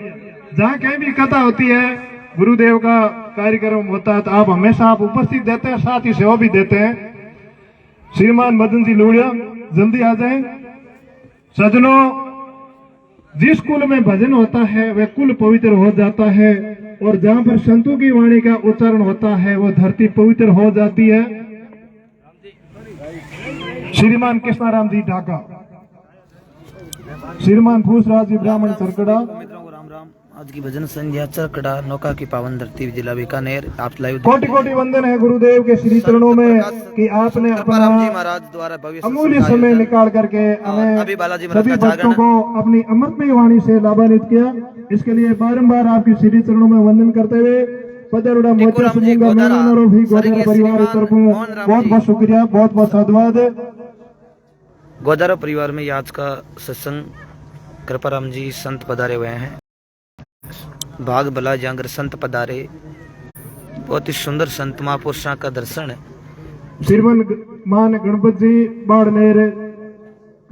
जहाँ कहीं भी कथा होती है गुरुदेव का कार्यक्रम होता है तो आप हमेशा आप उपस्थित देते हैं, साथ ही सेवा भी देते हैं। श्रीमान मदन जी लूड़िया जल्दी आ जाएं। सजनों, जिस कुल में भजन होता है वह कुल पवित्र हो जाता है और जहाँ पर संतों की वाणी का उच्चारण होता है वो धरती पवित्र हो जाती है। श्रीमान कृष्णाराम जी ढाका, श्रीमान फूसराज जी ब्राह्मण सरकड़ा। मित्रों को राम राम। आज की भजन संध्या चरकड़ा नौका की पावन धरती जिला बीकानेर। आप लाइव कोटि कोटि वंदन है गुरुदेव के श्री चरणों में कि आपने अपना कृपाराम जी महाराज द्वारा भव्य अमूल्य समय निकाल करके हमें अभी बालाजी महाराज सभी का भक्तों जागरण को अपनी अमृतमय वाणी से लाभान्वित किया। इसके लिए बारंबार आपके श्री चरणों में वंदन करते हुए पदरुड़ा मोचा समूंगा मैं भी गोदारा परिवार तरफों बहुत बहुत शुक्रिया, बहुत बहुत साधुवाद। गोदारा परिवार में आज का सत्संग कृपाराम जी संत पधारे हुए हैं। भाग भला जांगर संत पधारे, बहुत ही सुंदर संत महापुरुषों का दर्शन है। श्रीमान मान गणपत जी बाड़मेर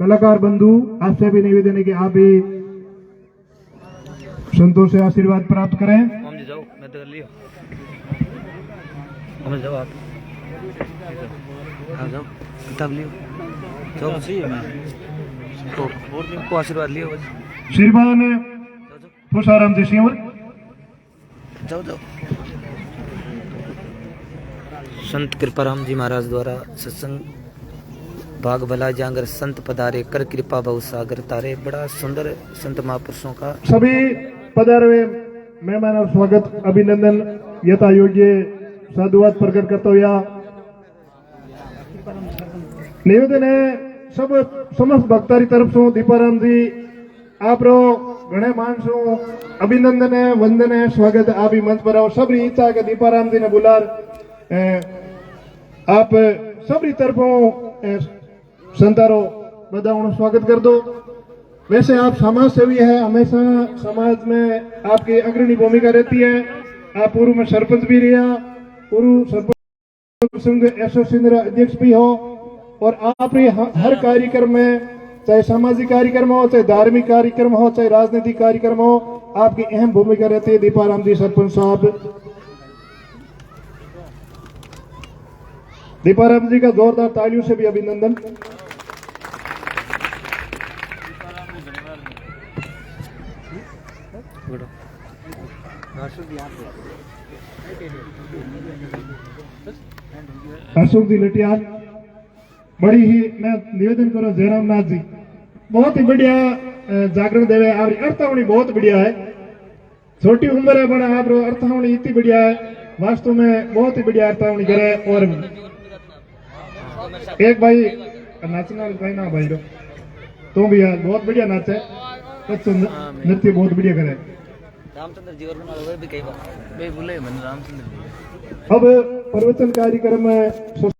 कलाकार बंधु, आपसे भी निवेदन है कि आप भी संतों से आशीर्वाद प्राप्त करें। हम जी जाओ, मैं तो कर लियो। हम जाओ, आप हाँ जाओ, किताब लियो, जाओ को आशीर्वाद लियो बस। श्रीमान फुसाराम जी सिंवर, जाओ जाओ। संत कृपाराम जी महाराज द्वारा सत्संग भाग भला जांगर संत पधारे कर कृपा बहु सागर तारे। बड़ा सुंदर संत महापुरुषों का सभी पधारे मेहमानों स्वागत अभिनंदन यथा योग्य साधुवाद प्रकट करता हुआ निवेदन है सब समस्त भक्तारी तरफ से दीपाराम जी आप रो घणे मानसो अभिनंदन है, वंदन है, स्वागत है। आप ही मंच पर आओ। सबरी इच्छा है कि दीपाराम जी ने बुलार आप सबरी तरफों संतारो बधाओं स्वागत कर दो। वैसे आप समाज सेवी है, हमेशा समाज में आपकी अग्रणी भूमिका रहती है। आप पूर्व में सरपंच भी रहा, पूर्व सरपंच संघ एसोसिएशन अध्यक्ष भी हो और आप हर कार्यक्रम में, चाहे सामाजिक कार्यक्रम हो, चाहे धार्मिक कार्यक्रम हो, चाहे राजनीतिक कार्यक्रम हो, आपकी अहम भूमिका रहती है। दीपाराम जी सरपंच साहब, दीपाराम जी का जोरदार तालियों से भी अभिनंदन। अशोक जी लटियाल, बड़ी ही मैं निवेदन करूं जयराम नाथ जी, बहुत ही बढ़िया जागरण देवे, और अर्थावणी बहुत बढ़िया है। छोटी उम्र है बड़ा आप अर्थावणी इतनी बढ़िया है, वास्तव में बहुत ही बढ़िया अर्थावणी करे। और एक भाई नाचना भाई ना भाई तो भी यार बहुत बढ़िया नाच है, नृत्य बहुत बढ़िया करे। रामचंद्र जी और भी कई बार बोले रामचंद्र जी। अब प्रवचन कार्यक्रम में